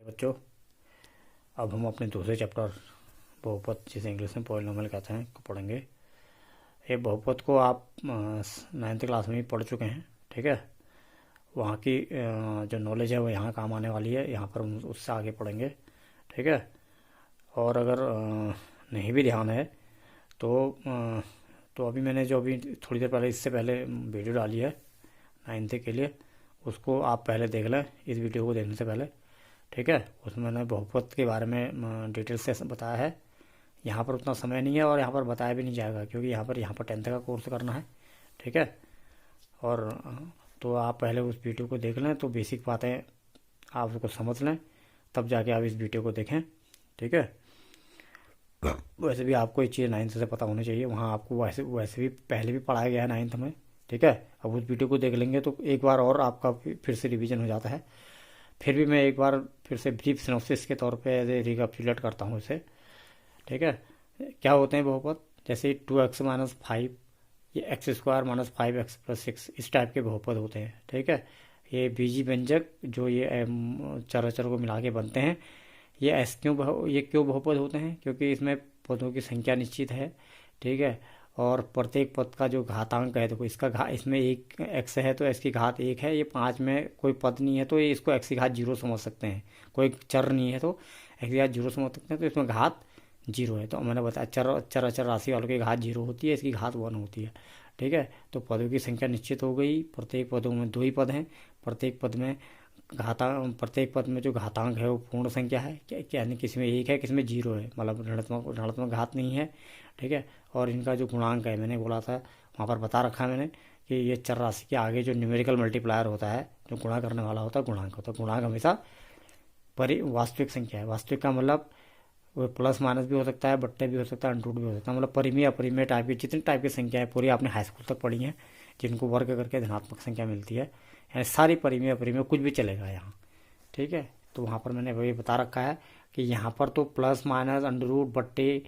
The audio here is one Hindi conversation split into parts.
बच्चों, अब हम अपने दूसरे चैप्टर बहुपद, जिसे इंग्लिश में पॉलिनोमियल कहते हैं, को पढ़ेंगे। ये बहुपद को आप 9th क्लास में ही पढ़ चुके हैं, ठीक है। वहाँ की जो नॉलेज है वो यहाँ काम आने वाली है, यहाँ पर हम उससे आगे पढ़ेंगे, ठीक है। और अगर नहीं भी ध्यान है तो अभी मैंने जो अभी थोड़ी देर पहले, इससे पहले वीडियो डाली है 9th के लिए, उसको आप पहले देख लें इस वीडियो को देखने से पहले, ठीक है। उसमें मैंने बहुपद के बारे में डिटेल से बताया है। यहाँ पर उतना समय नहीं है और यहाँ पर बताया भी नहीं जाएगा, क्योंकि यहाँ पर 10th का कोर्स करना है, ठीक है। और तो आप पहले उस वीडियो को देख लें तो बेसिक बातें आप उसको समझ लें, तब जाके आप इस वीडियो को देखें, ठीक है। वैसे भी आपको ये चीज़ 9th से पता होनी चाहिए, वहाँ आपको वैसे भी पहले भी पढ़ाया गया है 9th में, ठीक है। अब उस वीडियो को देख लेंगे तो एक बार और आपका फिर से रिवीजन हो जाता है। फिर भी मैं एक बार फिर से ब्रीफ सिनॉप्सिस के तौर पे एज ए रिकैपिचुलेट करता हूँ इसे, ठीक है। क्या होते हैं बहुपद? जैसे 2x-5, ये x² - 5x + 6, इस टाइप के बहुपद होते हैं, ठीक है। ये बीजी व्यंजक जो ये चर को मिला के बनते हैं, ये क्यों बहुपद होते हैं? क्योंकि इसमें पदों की संख्या निश्चित है, ठीक है। और प्रत्येक पद का जो घातांक है, देखो इसका इसमें एक x है तो x की घात 1 है। ये 5 में कोई पद नहीं है तो ये इसको x की घात 0 समझ सकते हैं। कोई चर नहीं है तो x की घात 0 समझ सकते हैं, तो इसमें घात 0 है। तो मैंने बताया चर राशि वालों की घात 0 होती है, इसकी घात 1 होती है, ठीक है। तो पदों की संख्या निश्चित हो गई। प्रत्येक पदों में 2 ही पद हैं। प्रत्येक पद में जो घातांक है वो पूर्ण संख्या है, यानी किसी में 1 है, किसी में 0 है, मतलब ऋणात्मक घात नहीं है, ठीक है। और इनका जो गुणांक है, मैंने बोला था वहाँ पर बता रखा है मैंने कि ये चर राशि के आगे जो न्यूमेरिकल मल्टीप्लायर होता है, जो गुणा करने वाला होता है, गुणांक होता है। गुणांक हमेशा वास्तविक संख्या है। वास्तविक का मतलब वो प्लस माइनस भी हो सकता है, बट्टे भी हो सकता है, अंटूट भी हो सकता है, मतलब परिमेय अपरिमेय टाइप की जितनी टाइप की संख्या है पूरी आपने हाई स्कूल तक पढ़ी है, जिनको वर्ग करके धनात्मक संख्या मिलती है, यानी सारी परिमेय अपरिमेय कुछ भी चलेगा यहाँ, ठीक है। तो वहाँ पर मैंने वही बता रखा है कि यहाँ पर तो प्लस माइनस अंडररूट बट्टे,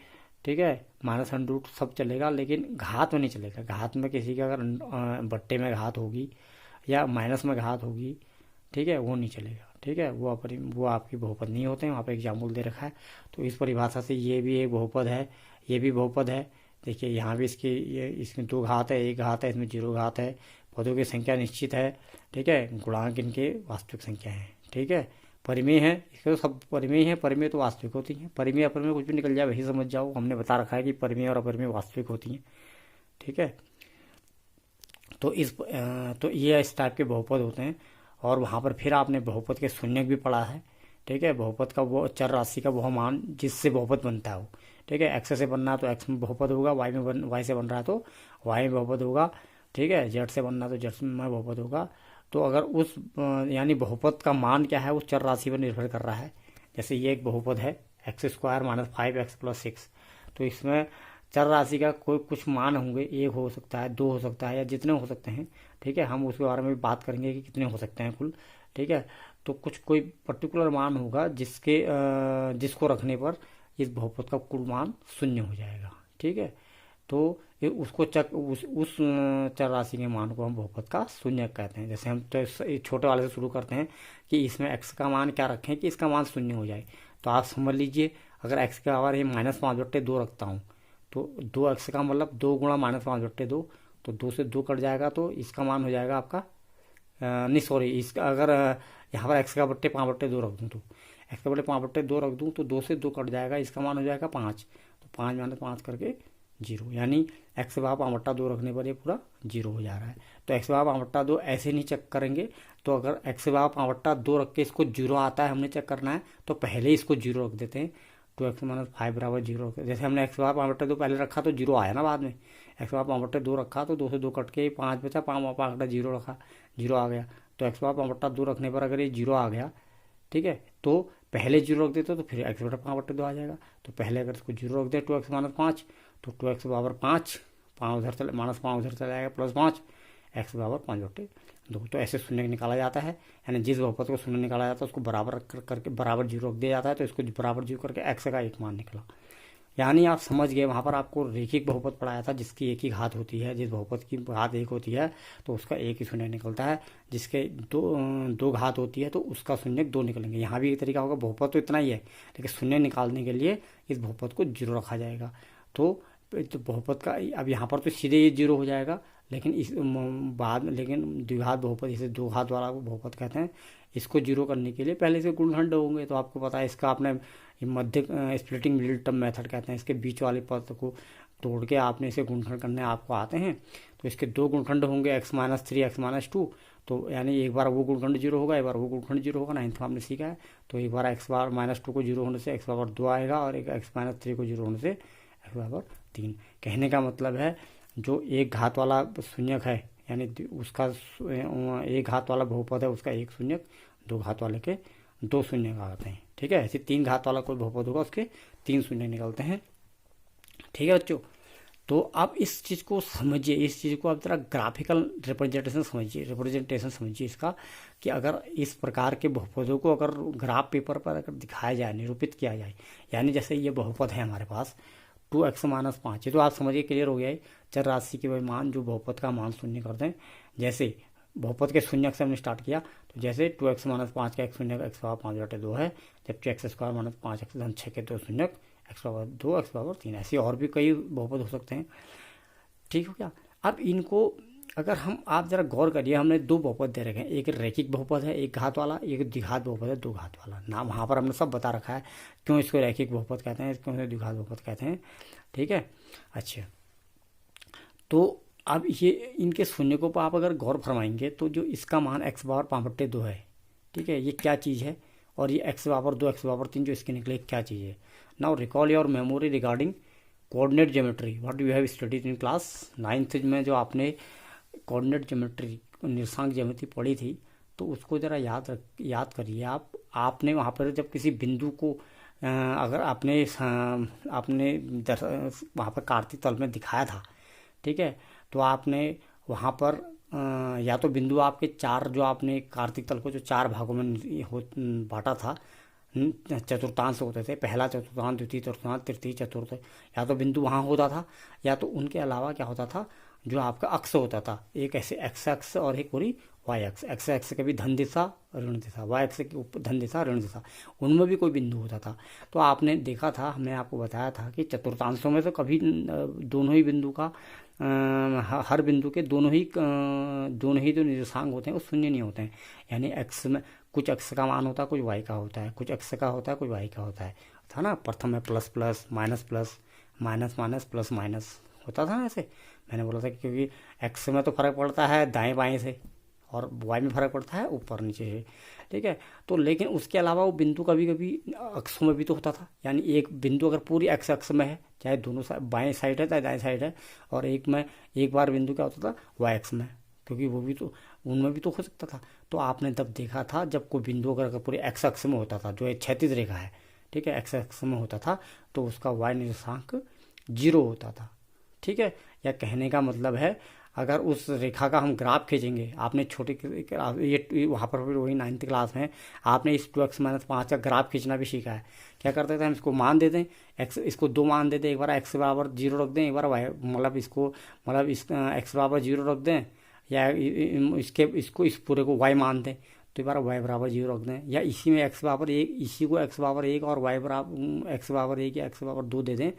ठीक है, माइनस अंडररूट सब चलेगा, लेकिन घात में नहीं चलेगा। घात में किसी का अगर बट्टे में घात होगी या माइनस में घात होगी, ठीक है, वो नहीं चलेगा, ठीक है। वो आपकी बहुपद नहीं होते हैं। वहाँ पर एग्जाम्पल दे रखा है। तो इस परिभाषा से ये भी एक बहुपद है, ये भी बहुपद है। देखिए यहाँ भी इसमें 2 घात है, 1 घात है, इसमें 0 घात है। पदों की संख्या निश्चित है, ठीक है। गुणांक इनके वास्तविक संख्या है, ठीक है। परिमेय है, इसके तो सब परिमेय है। परिमेय तो वास्तविक होती हैं। परिमेय अपरिमेय कुछ भी निकल जाए वही समझ जाओ। हमने बता रखा है कि परिमेय और अपरिमेय वास्तविक होती हैं, ठीक है। तो ये इस टाइप के बहुपद होते हैं। और वहाँ पर फिर आपने बहुपद के शून्यक भी पढ़ा है, ठीक है। बहुपद का वो चर राशि का वह मान जिससे बहुपद बनता है वो, ठीक है। एक्स से बनना है तो एक्स में बहुपद होगा, वाई से बन रहा है तो वाई में बहुपद होगा, ठीक है। जेड से बनना है तो जेड में बहुपद होगा। तो अगर यानी बहुपद का मान क्या है उस चर राशि पर निर्भर कर रहा है। जैसे ये एक बहुपद है x² - 5x + 6, तो इसमें चर राशि का कुछ मान होंगे, 1 हो सकता है, 2 हो सकता है, या जितने हो सकते हैं, ठीक है। हम उसके बारे में भी बात करेंगे कि कितने हो सकते हैं कुल, ठीक है। तो कोई पर्टिकुलर मान होगा जिसको रखने पर इस बहुपद का कुल मान 0 हो जाएगा, ठीक है। तो उस चर राशि के मान को हम बहुपद का शून्यक कहते हैं। जैसे हम तो छोटे वाले से शुरू करते हैं कि इसमें x का मान क्या रखें कि इसका मान 0 हो जाए। तो आप समझ लीजिए, अगर x के बराबर ये -5/2 रखता हूँ तो 2x का मतलब 2 गुणा -5/2, तो 2 से 2 कट जाएगा, तो इसका मान हो जाएगा आपका नहीं सॉरी, इसका अगर यहाँ पर x का बट्टे 5/2 रख दूँ तो x का बट्टे 5/2 रख दूँ तो 2 से 2 कट जाएगा, इसका मान हो जाएगा 5। तो 5 - 5 करके 0, यानी x के बराबर 5/2 रखने पर ये पूरा 0 हो जा रहा है। तो x के बराबर 5/2 ऐसे नहीं चेक करेंगे। तो अगर x के बराबर 5/2 रख के इसको 0 आता है, हमने चेक करना है, तो पहले इसको 0 रख देते हैं। 2x - 5 = 0, जैसे हमने x के बराबर 5/2 पहले रखा तो 0 आया ना बाद में। x के बराबर 5/2 रखा तो 2 से 2 कट के 5 बचा, 5/0 रखा, 0 आ गया। तो x के बराबर 5/2 रखने पर अगर ये 0 आ गया, ठीक है, तो पहले 0 रख देते तो फिर x बटा 5/2 आ जाएगा। तो पहले अगर इसको 0 रख दे 2x - 5, तो 2x बराबर 5, 5 उधर चले, -5 उधर चला जाएगा, +5, x बराबर 5/2। तो ऐसे शून्य निकाला जाता है, यानी जिस बहुपद को शून्य निकाला जाता है उसको बराबर करके बराबर 0 रख दिया जाता है। तो इसको बराबर 0 करके x का एक मान निकला, यानी आप समझ गए, वहाँ पर आपको रेखिक बहुपद पढ़ाया था जिसकी एक ही घात होती है। जिस बहुपद की घात एक होती है तो उसका एक ही शून्य निकलता है, जिसके दो घात होती है तो उसका शून्य दो निकलेंगे। यहाँ भी एक तरीका होगा, बहुपद तो इतना ही है, लेकिन शून्य निकालने के लिए इस बहुपद को जीरो रखा जाएगा। तो बहुपद का अब यहाँ पर तो सीधे ये जीरो हो जाएगा, लेकिन इस बाद में लेकिन द्विघात बहुपद, इसे दो घात वाला बहुपद कहते हैं, इसको जीरो करने के लिए पहले इसके गुणनखंड होंगे। तो आपको पता है इसका, आपने मध्य स्प्लिटिंग मिडिल टर्म मेथड कहते हैं, इसके बीच वाले पद को तोड़ के आपने इसे गुणनखंड करने आपको आते हैं। तो इसके दो गुणनखंड होंगे, x-3 x-2। तो यानी एक बार वो गुणनखंड जीरो होगा, एक बार वो गुणनखंड जीरो होगा, 9th में आपने सीखा है। तो एक बार x-2 को जीरो होने से x-2 आएगा, और एक x-3 को जीरो होने से x-3। कहने का मतलब है जो एक घात वाला शून्यक है, यानी उसका एक घात वाला बहुपद है, उसका एक शून्यक, दो घात वाले के दो शून्य का आते हैं। ठीक है, ऐसे तीन घात वाला कोई बहुपद होगा उसके तीन शून्य निकलते हैं। ठीक है बच्चों, तो आप इस चीज़ को समझिए, इस चीज़ को आप जरा ग्राफिकल रिप्रेजेंटेशन समझिए इसका, कि अगर इस प्रकार के बहुपदों को अगर ग्राफ पेपर पर अगर दिखाया जाए, निरूपित किया जाए, यानी जैसे ये बहुपद है हमारे पास 2x-5, ये तो आप समझिए, क्लियर हो गया है। चर राशि के वही मान जो बहुपद का मान शून्य कर दें, जैसे बहुपद के शून्य से हमने स्टार्ट किया, तो जैसे 2x-5 का एक शून्य x-5/2 है, जबकि x² - 6 के दो शून्य x-2 x-3, ऐसे और भी कई बहुपद हो सकते हैं। ठीक हो क्या? अब इनको अगर आप जरा गौर करिए, हमने दो बहुपद दे रखे हैं, एक रैखिक बहुपद है एक घात वाला, एक द्विघात बहुपद है दो घात वाला। नाम वहाँ पर हमने सब बता रखा है, क्यों इसको रैखिक बहुपद कहते हैं, क्यों इसे द्विघात बहुपद कहते हैं। ठीक है, अच्छा, तो अब ये इनके शून्य को आप अगर गौर फरमाएंगे तो जो इसका मान x/5/2 है, ठीक है, ये क्या चीज़ है, और ये x/2 x/3 जो इसके निकले क्या चीज़ है। Now recall your memory regarding coordinate geometry what you have studied in class 9th में, जो आपने कोऑर्डिनेट ज्योमेट्री निर्देशांक ज्यामिति पढ़ी थी, तो उसको ज़रा याद करिए आप। आपने वहाँ पर जब किसी बिंदु को अगर आपने वहाँ पर कार्तीय तल में दिखाया था, ठीक है, तो आपने वहाँ पर या तो बिंदु आपके चार, जो आपने कार्तीय तल को जो चार भागों में बांटा था, चतुर्थांश होते थे, पहला चतुर्थांश, द्वितीय चतुर्थांश, तृतीय चतुर्थ, या तो बिंदु वहाँ होता था, या तो उनके अलावा क्या होता था, जो आपका अक्ष होता था, एक ऐसे एक्स अक्ष और एक पूरी वाई अक्ष। एक्स अक्ष के भी धन दिशा ऋण दिशा, वाई अक्ष के ऊपर धन दिशा ऋण दिशा, उनमें भी कोई बिंदु होता था। तो आपने देखा था, हमने आपको बताया था कि चतुर्थांशों में तो कभी दोनों ही बिंदु का हर बिंदु के दोनों ही जो निर्देशांक होते हैं वो शून्य नहीं होते हैं। यानी एक्स में कुछ एक्स का मान होता है, कुछ वाई का होता है, कुछ एक्स का होता है, कुछ वाई का होता है, था ना। प्रथम में plus plus minus plus minus minus plus minus होता था ना, ऐसे मैंने बोला था कि क्योंकि एक्स में तो फर्क पड़ता है दाएं बाएं से, और वाई में फर्क पड़ता है ऊपर नीचे से। ठीक है, तो लेकिन उसके अलावा वो बिंदु कभी कभी अक्षों में भी तो होता था। यानी एक बिंदु अगर पूरी एक्स अक्ष में है, चाहे दोनों बाएं साइड है चाहे दाएं साइड है, और एक बार बिंदु क्या होता था वाई अक्ष में, क्योंकि वो भी तो उनमें भी तो हो सकता था। तो आपने तब देखा था जब कोई बिंदु अगर पूरे एक्स अक्ष में होता था, जो एक क्षैतिज रेखा है, ठीक है, एक्स अक्ष में होता था, तो उसका वाई निर्देशांक 0 होता था। ठीक है, या कहने का मतलब है अगर उस रेखा का हम ग्राफ खींचेंगे, आपने छोटे ये वहाँ पर भी वही 9th क्लास में आपने इस 2x-5 का ग्राफ खींचना भी सीखा है। क्या करते थे हम, इसको मान दे दें, इसको दो मान दे दें, एक बार x=0 रख दें, एक बार y इस x=0 रख दें, या इसको इस पूरे को y मान दें, तो एक बार y=0 रख दें, या इसी में x=1, इसी को x=1 और x=1 या x=2 दे दें,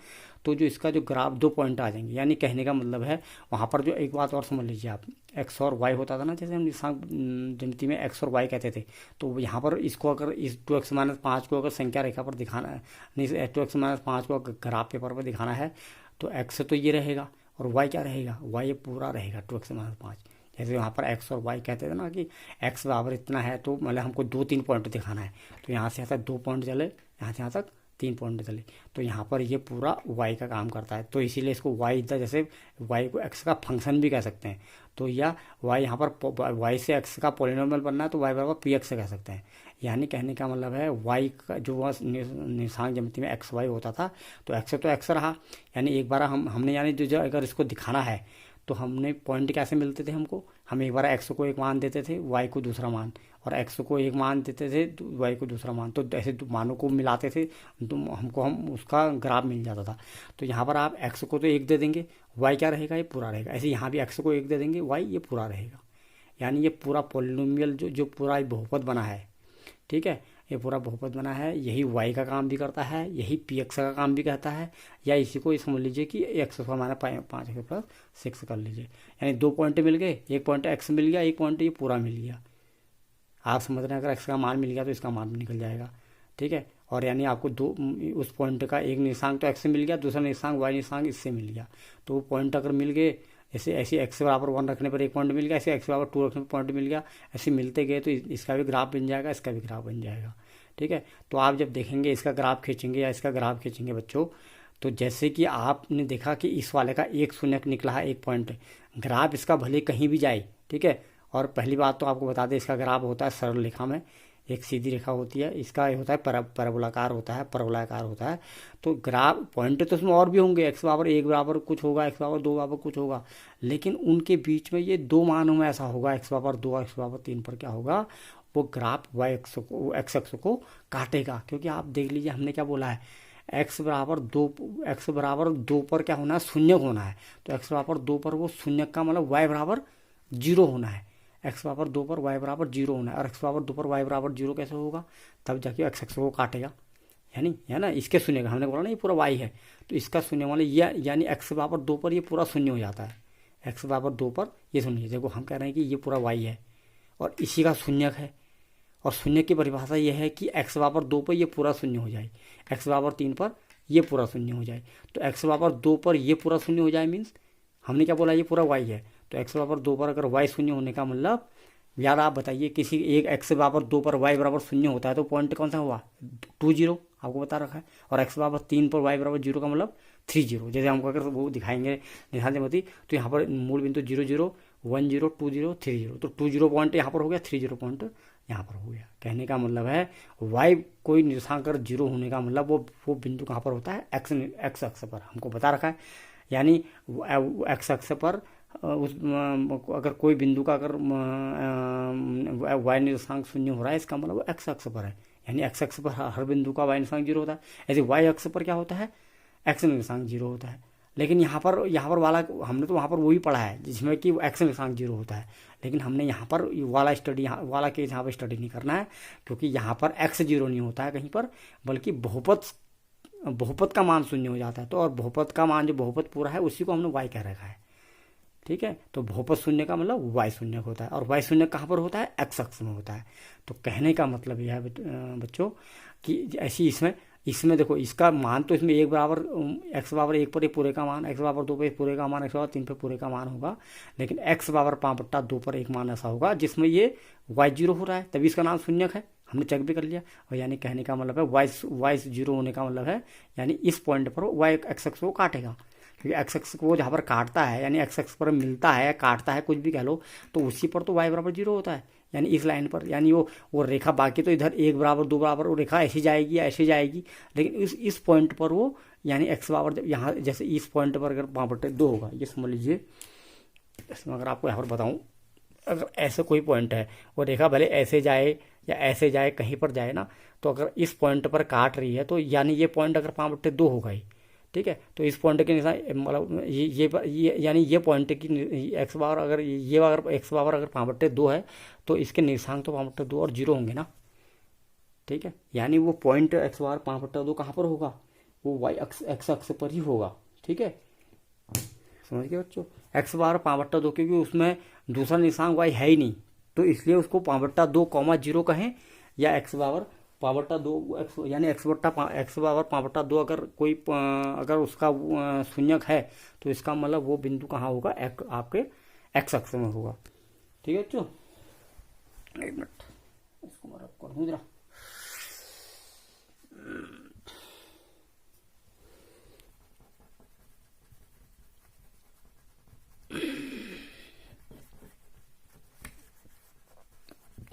तो जो इसका जो ग्राफ 2 पॉइंट आ जाएंगे। यानी कहने का मतलब है वहाँ पर जो एक बात और समझ लीजिए आप, x और y होता था ना, जैसे हम निर्देशांक ज्यामिति में x और y कहते थे, तो यहाँ पर इसको अगर इस 2x-5 को अगर संख्या रेखा पर दिखाना है, नहीं 2x-5 को अगर ग्राफ पेपर पर दिखाना है, तो x तो ये रहेगा और y क्या रहेगा, y ये पूरा रहेगा 2x-5। जैसे वहाँ पर x और y कहते थे ना कि x बराबर इतना है, तो मतलब हमको 2-3 पॉइंट दिखाना है, तो यहाँ से यहाँ तक 2 पॉइंट चले, यहाँ से यहाँ तक 3 पॉइंट चले, तो यहाँ पर ये पूरा y का काम करता है। तो इसीलिए इसको y इधर, जैसे y को x का फंक्शन भी कह सकते हैं, तो या y यहाँ पर y से x का पॉलिनोमियल बनना है तो y बराबर px से कह सकते हैं। यानी कहने का मतलब है y का जो निर्देशांक ज्यामिति में x y होता था, तो x तो x रहा, यानी एक बार हमने यानी जो अगर इसको दिखाना है तो हमने पॉइंट कैसे मिलते थे हमको, हम एक बार एक्स को एक मान देते थे, वाई को दूसरा मान, और एक्स को एक मान देते थे, वाई को दूसरा मान, तो ऐसे मानों को मिलाते थे तो हमको हम उसका ग्राफ मिल जाता था। तो यहाँ पर आप एक्स को तो एक दे देंगे, वाई क्या रहेगा, ये पूरा रहेगा। ऐसे यहाँ भी एक्स को एक दे देंगे, वाई ये पूरा रहेगा। यानी ये पूरा पॉलिनोमियल जो पूरा बहुपद बना है, ठीक है, ये पूरा बहुपद बना है, यही वाई का काम भी करता है, यही पी एक्स का काम भी करता है, या इसी को समझ लीजिए कि एक्स को हमारा 5x+6 कर लीजिए। यानी 2 पॉइंट मिल गए, एक पॉइंट एक्स मिल गया, एक पॉइंट ये पूरा मिल गया। आप समझ रहे हैं, अगर एक्स का मान मिल गया तो इसका मान भी निकल जाएगा, ठीक है। और यानी आपको उस पॉइंट का एक निर्देशांक तो एक्स से मिल गया, दूसरा निर्देशांक वाई निर्देशांक इससे मिल गया। तो वो पॉइंट अगर मिल गए, ऐसे एक्स बराबर 1 रखने पर एक पॉइंट मिल गया, ऐसे एक्स बराबर 2 रखने पर पॉइंट मिल गया, ऐसे मिलते गए तो इसका भी ग्राफ बन जाएगा, इसका भी ग्राफ बन जाएगा, ठीक है। तो आप जब देखेंगे इसका ग्राफ खींचेंगे या इसका ग्राफ खींचेंगे बच्चों, तो जैसे कि आपने देखा कि इस वाले का एक शून्य निकला है, एक पॉइंट, ग्राफ इसका भले कहीं भी जाए, ठीक है। और पहली बात तो आपको बता दें, इसका ग्राफ होता है सरल रेखा में, एक सीधी रेखा होती है, इसका ये होता है परवलाकार होता है, परवलाकार होता है। तो ग्राफ पॉइंट तो उसमें और भी होंगे, एक्स बराबर 1 बराबर कुछ होगा, एक्स बराबर 2 बराबर कुछ होगा, लेकिन उनके बीच में ये 2 मानों में ऐसा होगा, एक्स बराबर 2 एक्स बराबर 3 पर क्या होगा, वो ग्राफ वाई एक्स को एक्स एक्स को काटेगा। क्योंकि आप देख लीजिए हमने क्या बोला है, एक्स बराबर 2 पर क्या होना है, शून्य होना है। तो एक्स बराबर 2 पर वो शून्य का मतलब वाई बराबर 0 होना है, एक्स बराबर 2 पर वाई बराबर 0 होना है। और एक्स बराबर 2 पर वाई बराबर 0 कैसे होगा, तब जाके एक्स एक्स को काटेगा, यानी है ना, इसके शून्य का हमने बोला ना ये पूरा वाई है, तो इसका शून्य वाले ये, यानी एक्स बराबर 2 पर ये पूरा शून्य हो जाता है, एक्स बराबर 2 पर ये शून्य। देखो हम कह रहे हैं कि ये पूरा वाई है और इसी का शून्यक है, और शून्य की परिभाषा यह है कि एक्स बराबर 2 पर ये पूरा शून्य हो जाए, एक्स बराबर 3 पर ये पूरा शून्य हो जाए। तो एक्स बराबर 2 पर ये पूरा शून्य हो जाए मीन्स हमने क्या बोला, ये पूरा वाई है। तो एक्स बराबर 2 पर अगर वाई शून्य होने का मतलब, यार आप बताइए, किसी एक एक्स बराबर 2 पर वाई बराबर शून्य होता है तो पॉइंट कौन सा हुआ, 2 0 आपको बता रखा है। और एक्स बराबर 3 पर वाई बराबर 0 का मतलब 3 0। जैसे हमको अगर वो दिखाएंगे निशान देमती, तो यहाँ पर मूल बिंदु 0 0 1 0 2 0 3 0, तो 2 0 पॉइंट यहाँ पर हो गया, 3 0 पॉइंट यहाँ पर हो गया। कहने का मतलब है वाई कोई निर्देशांक अगर 0 होने का मतलब वो बिंदु कहाँ पर होता है, एक्स अक्ष पर, हमको बता रखा है। यानी एक्स अक्ष पर उस अगर कोई बिंदु का अगर वाई निर्देशांक शून्य हो रहा है, इसका मतलब वो एक्स अक्ष पर है। यानी एक्स अक्ष पर हर बिंदु का वाई निर्देशांक 0 होता है, ऐसे वाई अक्ष पर क्या होता है, एक्स निर्देशांक 0 होता है। लेकिन यहाँ पर वाला हमने तो वहाँ पर वही पढ़ा है जिसमें कि एक्स निर्देशांक 0 होता है, लेकिन हमने यहाँ पर वाला स्टडी वाला केस यहाँ पर स्टडी नहीं करना है, क्योंकि यहाँ पर एक्स 0 नहीं होता है कहीं पर, बल्कि बहुपद का मान शून्य हो जाता है। तो और बहुपद का मान जो बहुपद पूरा है उसी को हमने वाई कह रखा है, ठीक है। तो बहुपद शून्य का मतलब वाई शून्य होता है, और वाई शून्य कहाँ पर होता है, एक्स अक्ष में होता है। तो कहने का मतलब यह है बच्चों कि ऐसी इसमें देखो, इसका मान तो इसमें 1 बराबर एक्स बराबर 1 पर पूरे का मान, एक्स बराबर 2 पर पूरे का मान, एक्स बराबर 3 पर पूरे का मान होगा, लेकिन एक्स बराबर 5/2 पर एक मान ऐसा होगा जिसमें ये वाई 0 हो रहा है, तभी इसका नाम शून्यक है, हमने चेक भी कर लिया। और यानी कहने का मतलब है वाई 0 होने का मतलब है, यानी इस पॉइंट पर वाई एक्स एक्स को काटेगा, क्योंकि एक्स एक्स को जहाँ पर काटता है, यानी एक्स एक्स पर मिलता है, काटता है, कुछ भी कह लो, तो उसी पर तो वाई बराबर 0 होता है, यानी इस लाइन पर। यानी वो रेखा, बाकी तो इधर 1 बराबर 2 बराबर वो रेखा ऐसी जाएगी या ऐसे जाएगी, लेकिन इस पॉइंट पर वो, यानी एक्स बराबर यहाँ जैसे इस पॉइंट पर अगर 5/2 होगा, ये समझ लीजिए। इसमें अगर आपको यहाँ पर बताऊँ, अगर ऐसे कोई पॉइंट है, वो रेखा भले ऐसे जाए या ऐसे जाए, कहीं पर जाए ना, तो अगर इस पॉइंट पर काट रही है, तो यानी ये पॉइंट अगर 5/2 होगा ही, ठीक है। तो इस पॉइंट के निशान मतलब ये यानी ये पॉइंट की एक्स बार अगर ये अगर एक्स बार अगर 5/2 है, तो इसके निर्देशांक तो 5/2 और 0 होंगे ना, ठीक है। यानी वो पॉइंट एक्स बार 5/2 कहाँ पर होगा, वो वाई एक्स अक्ष पर ही होगा, ठीक है। समझ गए बच्चों, एक्स बार 5/2, क्योंकि उसमें दूसरा निर्देशांक वाई है ही नहीं, तो इसलिए उसको 5/2, 0 कहें, या एक्स बार 5/2 एक्स, यानी एक्स बराबर 5/2 अगर कोई अगर उसका शून्यक है, तो इसका मतलब वो बिंदु कहाँ होगा, आपके एक्स अक्ष में होगा, ठीक है बच्चों। एक मिनट इसको मैं रख कर दूं जरा।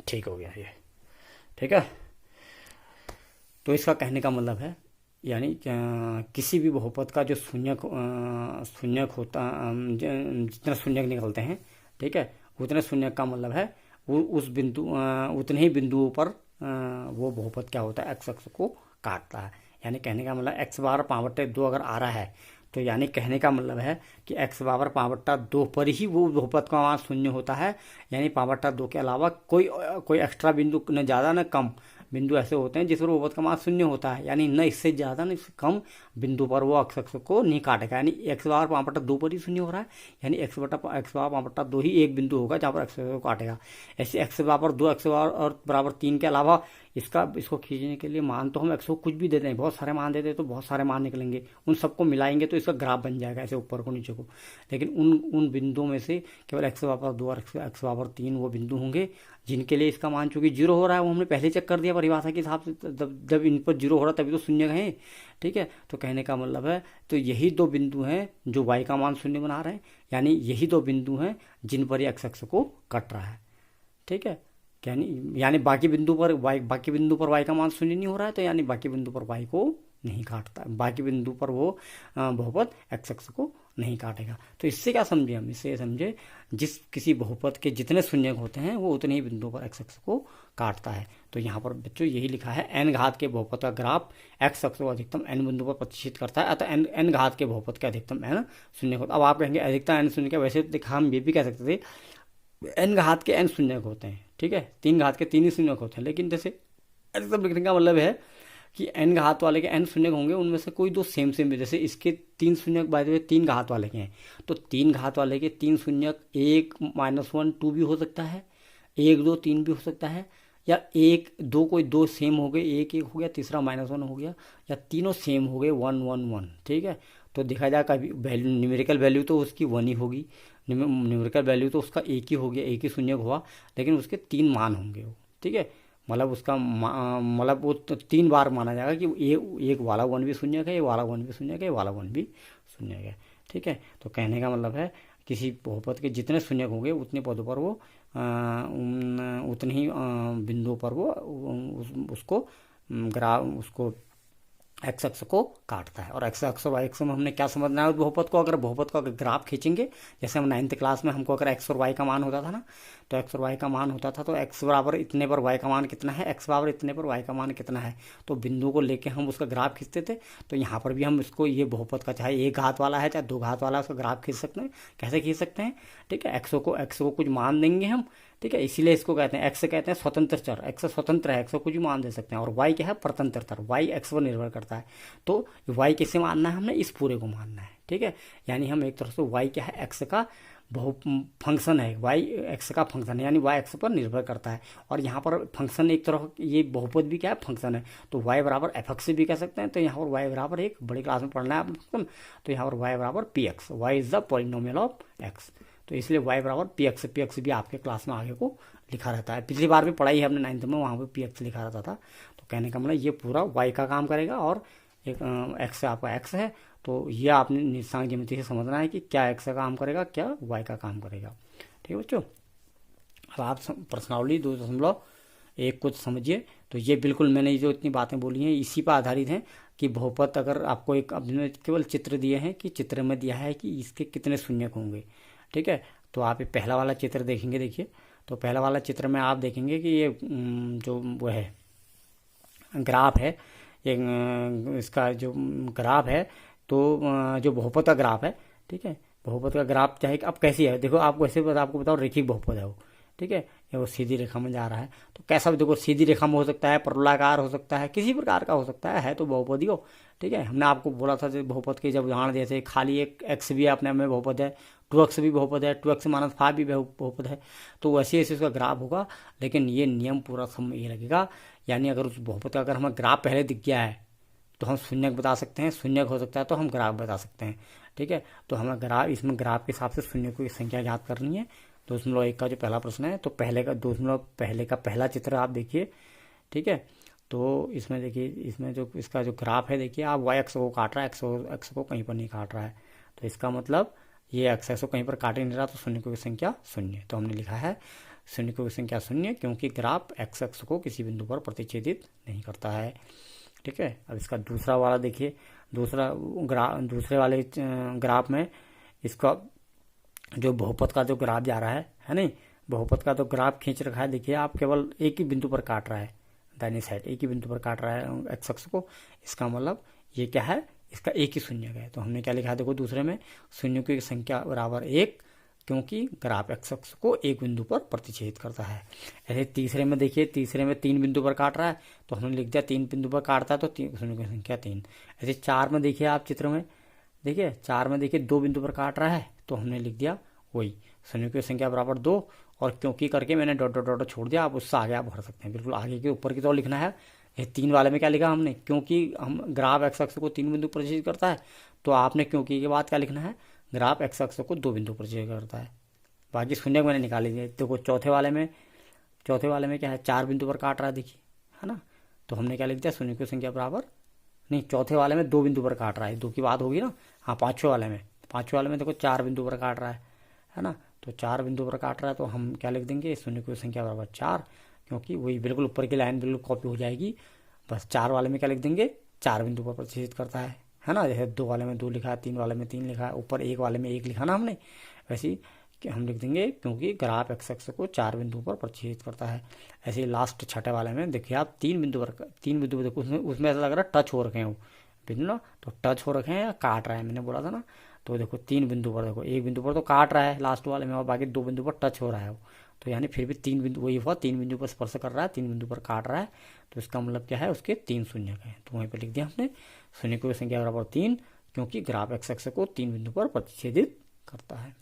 ठीक हो गया ये, ठीक है। तो इसका कहने का मतलब है यानी किसी भी बहुपद का जो शून्यक होता जितना शून्यक निकलते हैं, ठीक है, उतने शून्यक का मतलब है वो उस बिंदु उतने ही बिंदुओं पर वो बहुपद क्या होता है, एक्स अक्ष को काटता है। यानी कहने का मतलब एक्स बार 5/2 अगर आ रहा है तो यानी कहने का मतलब है कि एक्स बराबर 5/2 पर ही वो बहुपद का मान शून्य होता है। यानी 5/2 के अलावा कोई एक्स्ट्रा बिंदु न ज़्यादा न कम बिंदु ऐसे होते हैं जिस पर बहुपद का मान शून्य होता है। यानी न इससे ज़्यादा न इससे कम बिंदु पर वो एक्स अक्ष को नहीं काटेगा। यानी एक्स बराबर 5/2 पर ही शून्य हो रहा है, यानी एक्स बराबर 5/2 ही एक बिंदु होगा जहाँ पर एक्स को काटेगा। ऐसे एक्स बराबर 2, एक्स बराबर 3 के अलावा इसको खींचने के लिए मान तो हम एक्स को कुछ भी देते हैं, बहुत सारे मान देते हैं तो बहुत सारे मान निकलेंगे, उन सबको मिलाएंगे तो इसका ग्राफ बन जाएगा ऐसे ऊपर को नीचे को। लेकिन उन बिंदुओं में से केवल एक्स बराबर 2 और एक्स बराबर 3 वो बिंदु होंगे जिनके लिए इसका मान चूंकि 0 हो रहा है, वो हमने पहले चेक कर दिया परिभाषा के हिसाब से, जब इन पर 0 हो रहा है तभी तो शून्य है, ठीक है। तो कहने का मतलब है तो यही 2 बिंदु हैं जो y का मान शून्य बना रहे हैं, यानी यही 2 बिंदु हैं जिन पर एक्स अक्ष को कट रहा है, ठीक है। यानी बाकी बिंदु पर y का मान शून्य नहीं हो रहा है, तो यानी बाकी बिंदु पर y को नहीं काटता, बाकी बिंदु पर वो बहुपद एक्स अक्ष को नहीं काटेगा। तो इससे क्या समझे हम, इससे समझे जिस किसी बहुपद के जितने शून्यक होते हैं वो उतने ही बिंदुओं पर एक्स अक्ष को काटता है। तो यहाँ पर बच्चों यही लिखा है, n घात के बहुपद का ग्राफ एक्स अक्ष को अधिकतम n बिंदु पर प्रतिष्ठित करता है, अतः n घात के बहुपद के अधिकतम n शून्य होता है। अब आप कहेंगे अधिकतम n शून्य, वैसे देखा हम ये भी कह सकते थे n घात के n शून्यक होते हैं, ठीक है, 3 घात के 3 ही शून्यक होते हैं। लेकिन जैसे अधिकतम लिखने का मतलब है कि n घात वाले के n शून्यक होंगे, उनमें से कोई 2 सेम जैसे इसके 3 शून्यक बाय द वे 3 घात वाले के हैं, तो 3 घात वाले के 3 शून्यक 1, -1, 2 भी हो सकता है, 1, 2, 3 भी हो सकता है, या 1, 2 कोई 2 सेम हो गए, 1, 1 हो गया, तीसरा -1 हो गया, या तीनों सेम हो गए 1, 1, 1, ठीक है। तो देखा जाए कभी वैल्यू न्यूमेरिकल वैल्यू तो उसकी 1 ही होगी, न्यूमेरिकल वैल्यू तो उसका 1 ही हो गया, 1 ही शून्यक हुआ, लेकिन उसके 3 मान होंगे वो, ठीक है। मतलब उसका मतलब वो तो 3 बार माना जाएगा कि एक वाला 1 भी शून्यक है, ये वाला 1 भी शून्यक है, ये वाला 1 भी शून्यक है, ठीक है। तो कहने का मतलब है किसी बहुपद के जितने शून्यक होंगे उतने पदों पर वो उतने ही बिंदुओं पर वो उसको एक्स अक्ष को काटता है। और एक्स अक्ष और वाई अक्ष में हमने क्या समझना है, बहुपद को अगर ग्राफ खींचेंगे, जैसे हम 9th क्लास में हमको अगर एक्स और वाई का मान होता था ना, तो एक्स और वाई का मान होता था तो एक्स बराबर इतने पर वाई का मान कितना है, एक्स बराबर इतने पर वाई का मान कितना है, तो बिंदु को लेके हम उसका ग्राफ खींचते थे। तो यहाँ पर भी हम इसको ये बहुपद का चाहे 1 घात वाला है चाहे 2 घात वाला है, उसका ग्राफ खींच सकते हैं। कैसे खींच सकते हैं, ठीक है, एक्स को कुछ मान देंगे हम, ठीक है, इसीलिए इसको कहते हैं एक्स कहते हैं स्वतंत्र चर, एक्स स्वतंत्र है, एक्स को कुछ भी मान दे सकते हैं। और वाई क्या है, परतंत्र चर, वाई एक्स पर निर्भर करता है। तो वाई किसे मानना है, हमने इस पूरे को मानना है, ठीक है। यानी हम एक तरह से वाई क्या है, एक्स का फंक्शन है, वाई एक्स का फंक्शन है, यानी वाई एक्स पर निर्भर करता है। और यहाँ पर फंक्शन एक तरह ये बहुपद भी क्या है, फंक्शन है, तो वाई बराबर एफ एक्स भी कह सकते हैं। तो यहाँ पर वाई बराबर एक बड़ी क्लास में पढ़ना है आप फंक्शन, तो यहाँ पर वाई बराबर p x, y is the polynomial of x, तो इसलिए y बराबर पी एक्स भी आपके क्लास में आगे को लिखा रहता है। पिछली बार भी पढ़ाई है हमने 9th में, वहाँ पे पी एक्स लिखा रहता था। तो कहने का मतलब ये पूरा y का काम करेगा और एक x आपका x है, तो ये आपने निशांक ज्यामिति से समझना है कि क्या x का काम करेगा, क्या y का काम करेगा, ठीक है बच्चों। अब आप प्रश्नावली 2.1 को समझिए। तो ये बिल्कुल मैंने जो इतनी बातें बोली हैं इसी पर आधारित हैं कि बहुपद अगर आपको एक केवल चित्र दिए हैं कि चित्र में दिया है कि इसके कितने शून्यक होंगे, ठीक है। तो आप ये पहला वाला चित्र देखेंगे, देखिए, तो पहला वाला चित्र में आप देखेंगे कि ये जो वो है ग्राफ है, ये इसका जो ग्राफ है, तो जो बहुपद का ग्राफ है, ठीक है, बहुपद का ग्राफ चाहे अब कैसी है, देखो आपको ऐसे आपको बताओ रेखिक बहुपद है वो, ठीक है, ये वो सीधी रेखा में जा रहा है, तो कैसा भी देखो सीधी रेखा में हो सकता है, परवलयाकार हो सकता है, किसी प्रकार का हो सकता है तो बहुपद ही हो, ठीक है। हमने आपको बोला था बहुपद के जब उदाहरण जैसे खाली एक एक्स भी अपने में बहुपद है, 2x भी बहुपद है, 2x-5 भी बहुपद है, तो वैसे ऐसे उसका ग्राफ होगा। लेकिन ये नियम पूरा समय ये लगेगा, यानी अगर उस बहुपद का अगर हमें ग्राफ पहले दिख गया है तो हम शून्यक बता सकते हैं, शून्यक हो सकता है तो हम ग्राफ बता सकते हैं, ठीक है। तो हमें ग्राफ इसमें ग्राफ के हिसाब से शून्यकों की संख्या ज्ञात करनी है। 2.1 का जो पहला प्रश्न है, तो पहले का पहला चित्र आप देखिए, ठीक है। तो इसमें देखिए, इसमें जो इसका जो ग्राफ है देखिए, आप वाई एक्स को काट रहा है, एक्स को कहीं पर नहीं काट रहा है, तो इसका मतलब ये एक्स को कहीं पर काटे नहीं रहा, तो शून्यकों की संख्या 0। तो हमने लिखा है शून्यकों की संख्या 0 क्योंकि ग्राफ एक्स को किसी बिंदु पर प्रतिच्छेदित नहीं करता है। ठीक है। अब इसका दूसरा वाला देखिए, दूसरे वाले ग्राफ में इसका जो बहुपद का जो ग्राफ जा रहा है नहीं, बहुपद का तो ग्राफ खींच रखा है। देखिए आप केवल एक ही बिंदु पर काट रहा है, दाहिनी साइड एक ही बिंदु पर काट रहा है एक्स अक्ष को। इसका मतलब ये क्या है, इसका एक ही शून्य है। तो हमने क्या लिखा है, देखो दूसरे में शून्य की संख्या बराबर एक, क्योंकि ग्राफ एक्स अक्ष को एक बिंदु पर प्रतिच्छेद करता है। ऐसे तीसरे में देखिए, तीसरे में 3 बिंदु पर काट रहा है, तो हमने लिख दिया 3 बिंदु पर काटता है तो शून्य की संख्या 3। ऐसे 4 में देखिए आप चित्र में देखिए, 4 में देखिए 2 बिंदु पर काट रहा है, तो हमने लिख दिया वही शून्य की संख्या बराबर 2। और क्योंकि करके मैंने डॉट डॉट डॉट छोड़ दिया, आप उससे आगे आप भर सकते हैं, बिल्कुल आगे के ऊपर की तो लिखना है। ये 3 वाले में क्या लिखा हमने, क्योंकि हम ग्राफ एक्स अक्ष को 3 बिंदु प्रतिच्छेद करता है, तो आपने क्योंकि के बाद क्या लिखना है, ग्राफ एक्स अक्ष को 2 बिंदु प्रतिच्छेद करता है। बाकी शून्य मैंने निकाली दिए। देखो चौथे वाले में क्या है, 4 बिंदु पर काट रहा है, देखिए है ना। तो हमने क्या लिख दिया, शून्य की संख्या बराबर, नहीं चौथे वाले में 2 बिंदु पर काट रहा है, 2 की बात होगी ना। हाँ पांचवें वाले में देखो 4 बिंदु पर काट रहा है ना। तो 4 बिंदु पर काट रहा है, तो हम क्या लिख देंगे, शून्य की संख्या बराबर 4, क्योंकि वही बिल्कुल ऊपर की लाइन बिल्कुल कॉपी हो जाएगी। बस 4 वाले में क्या लिख देंगे, 4 बिंदु पर प्रतिच्छेद करता है ना। जैसे 2 वाले में 2 लिखा है, 3 वाले में 3 लिखा है, ऊपर 1 वाले में 1 लिखा ना हमने, वैसे ही कि हम लिख देंगे क्योंकि ग्राफ एक्स अक्ष को 4 बिंदु पर प्रतिच्छेद करता है। ऐसे ही लास्ट छठे वाले में देखिए आप 3 बिंदु पर देखो, उसमें ऐसा लग रहा है टच हो रखे हैं वो बिंदु ना, तो टच हो रखे हैं या काट रहा है, मैंने बोला था ना। तो देखो 3 बिंदु पर, देखो एक बिंदु पर तो काट रहा है लास्ट वाले में, और बाकी 2 बिंदु पर टच हो रहा है वो। तो यानी फिर भी 3 बिंदु, वही हुआ 3 बिंदु पर स्पर्श कर रहा है, 3 बिंदु पर काट रहा है, तो इसका मतलब क्या है, उसके 3 शून्य है। तो वहीं पर लिख दिया हमने शून्य की संख्या बराबर 3, क्योंकि ग्राफ एक्स अक्ष को 3 बिंदु पर प्रतिच्छेदित करता है।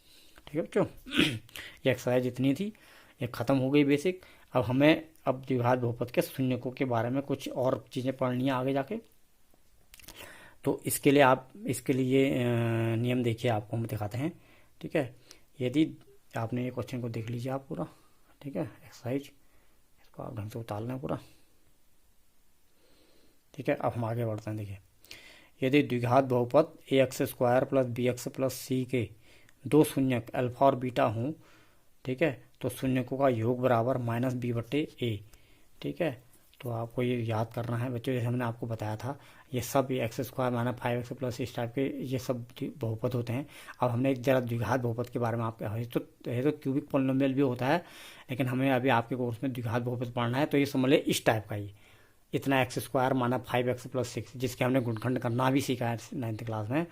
ठीक है बच्चों, ये एक्सरसाइज इतनी थी, ये खत्म हो गई बेसिक। अब हमें द्विघात बहुपद के शून्यकों के बारे में कुछ और चीज़ें पढ़नी है आगे जाके। तो इसके लिए नियम देखिए, आपको हम दिखाते हैं। ठीक है, यदि आपने ये क्वेश्चन को देख लीजिए आप पूरा, ठीक है, एक्सरसाइज इसको आप ढंग से उतारना है पूरा। ठीक है, अब हम आगे बढ़ते हैं। देखिए, यदि द्विघात बहुपद ax² + bx + c के 2 शून्यक अल्फा और बीटा हों, ठीक है, तो शून्यकों का योग बराबर -b/a। ठीक है, तो आपको ये याद करना है बच्चों, जैसे हमने आपको बताया था, ये सब ये x² - 5x + इस टाइप के ये सब बहुपद होते हैं। अब हमने एक जरा द्विघात बहुपद के बारे में आपके तो क्यूबिक पोलिनोमियल भी होता है, लेकिन हमें अभी आपके कोर्स में द्विघात बहुपद पढ़ना है। तो ये समझ ले इस टाइप का ही, इतना x² - 5x + 6, जिसके हमने गुणनखंड करना भी सीखा है 9th क्लास में।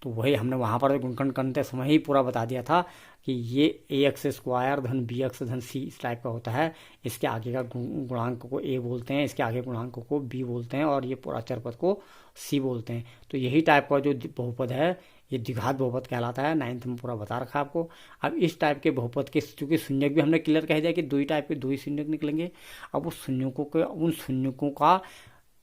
तो वही हमने वहाँ पर गुणनखंड करते समय ही पूरा बता दिया था कि ये ax² धन bx धन c इस टाइप का होता है। इसके आगे का गुणांक को a बोलते हैं, इसके आगे गुणांक को b बोलते हैं, और ये पूरा चरपद को c बोलते हैं। तो यही टाइप का जो बहुपद है ये द्विघात बहुपद कहलाता है। 9th में पूरा बता रखा है आपको। अब इस टाइप के बहुपद के, चूंकि शून्यक भी हमने क्लियर कह दिया कि 2 ही टाइप के 2 ही शून्यक निकलेंगे। अब उन शून्यकों का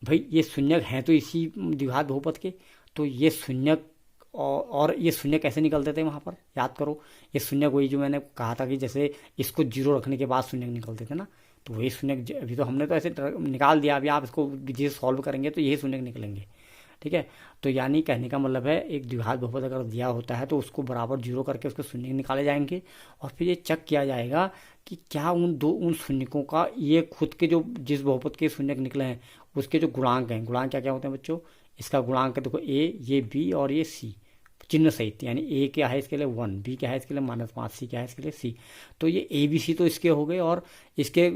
भाई ये शून्यक हैं तो इसी द्विघात बहुपद के, तो ये शून्यक और ये शून्य कैसे निकलते थे वहाँ पर, याद करो। ये शून्य वही जो मैंने कहा था कि जैसे इसको 0 रखने के बाद शून्य निकलते थे ना, तो वही शून्य अभी तो हमने तो ऐसे निकाल दिया। अभी आप इसको जिसे सॉल्व करेंगे तो यही शून्य निकलेंगे। ठीक है, तो यानी कहने का मतलब है एक द्विघात बहुपद अगर दिया होता है तो उसको बराबर 0 करके उसके शून्य निकाले जाएंगे, और फिर ये चेक किया जाएगा कि क्या उन शून्यकों का ये खुद के जो जिस बहुपद के शून्यक निकले हैं उसके जो गुणांक हैं, गुणांक क्या क्या होते हैं बच्चों, इसका गुणांक देखो a, ये b और ये c चिन्ह सहित, यानी a क्या है इसके लिए 1, b क्या है इसके लिए -5, c क्या है इसके लिए c। तो ये a b c तो इसके हो गए, और इसके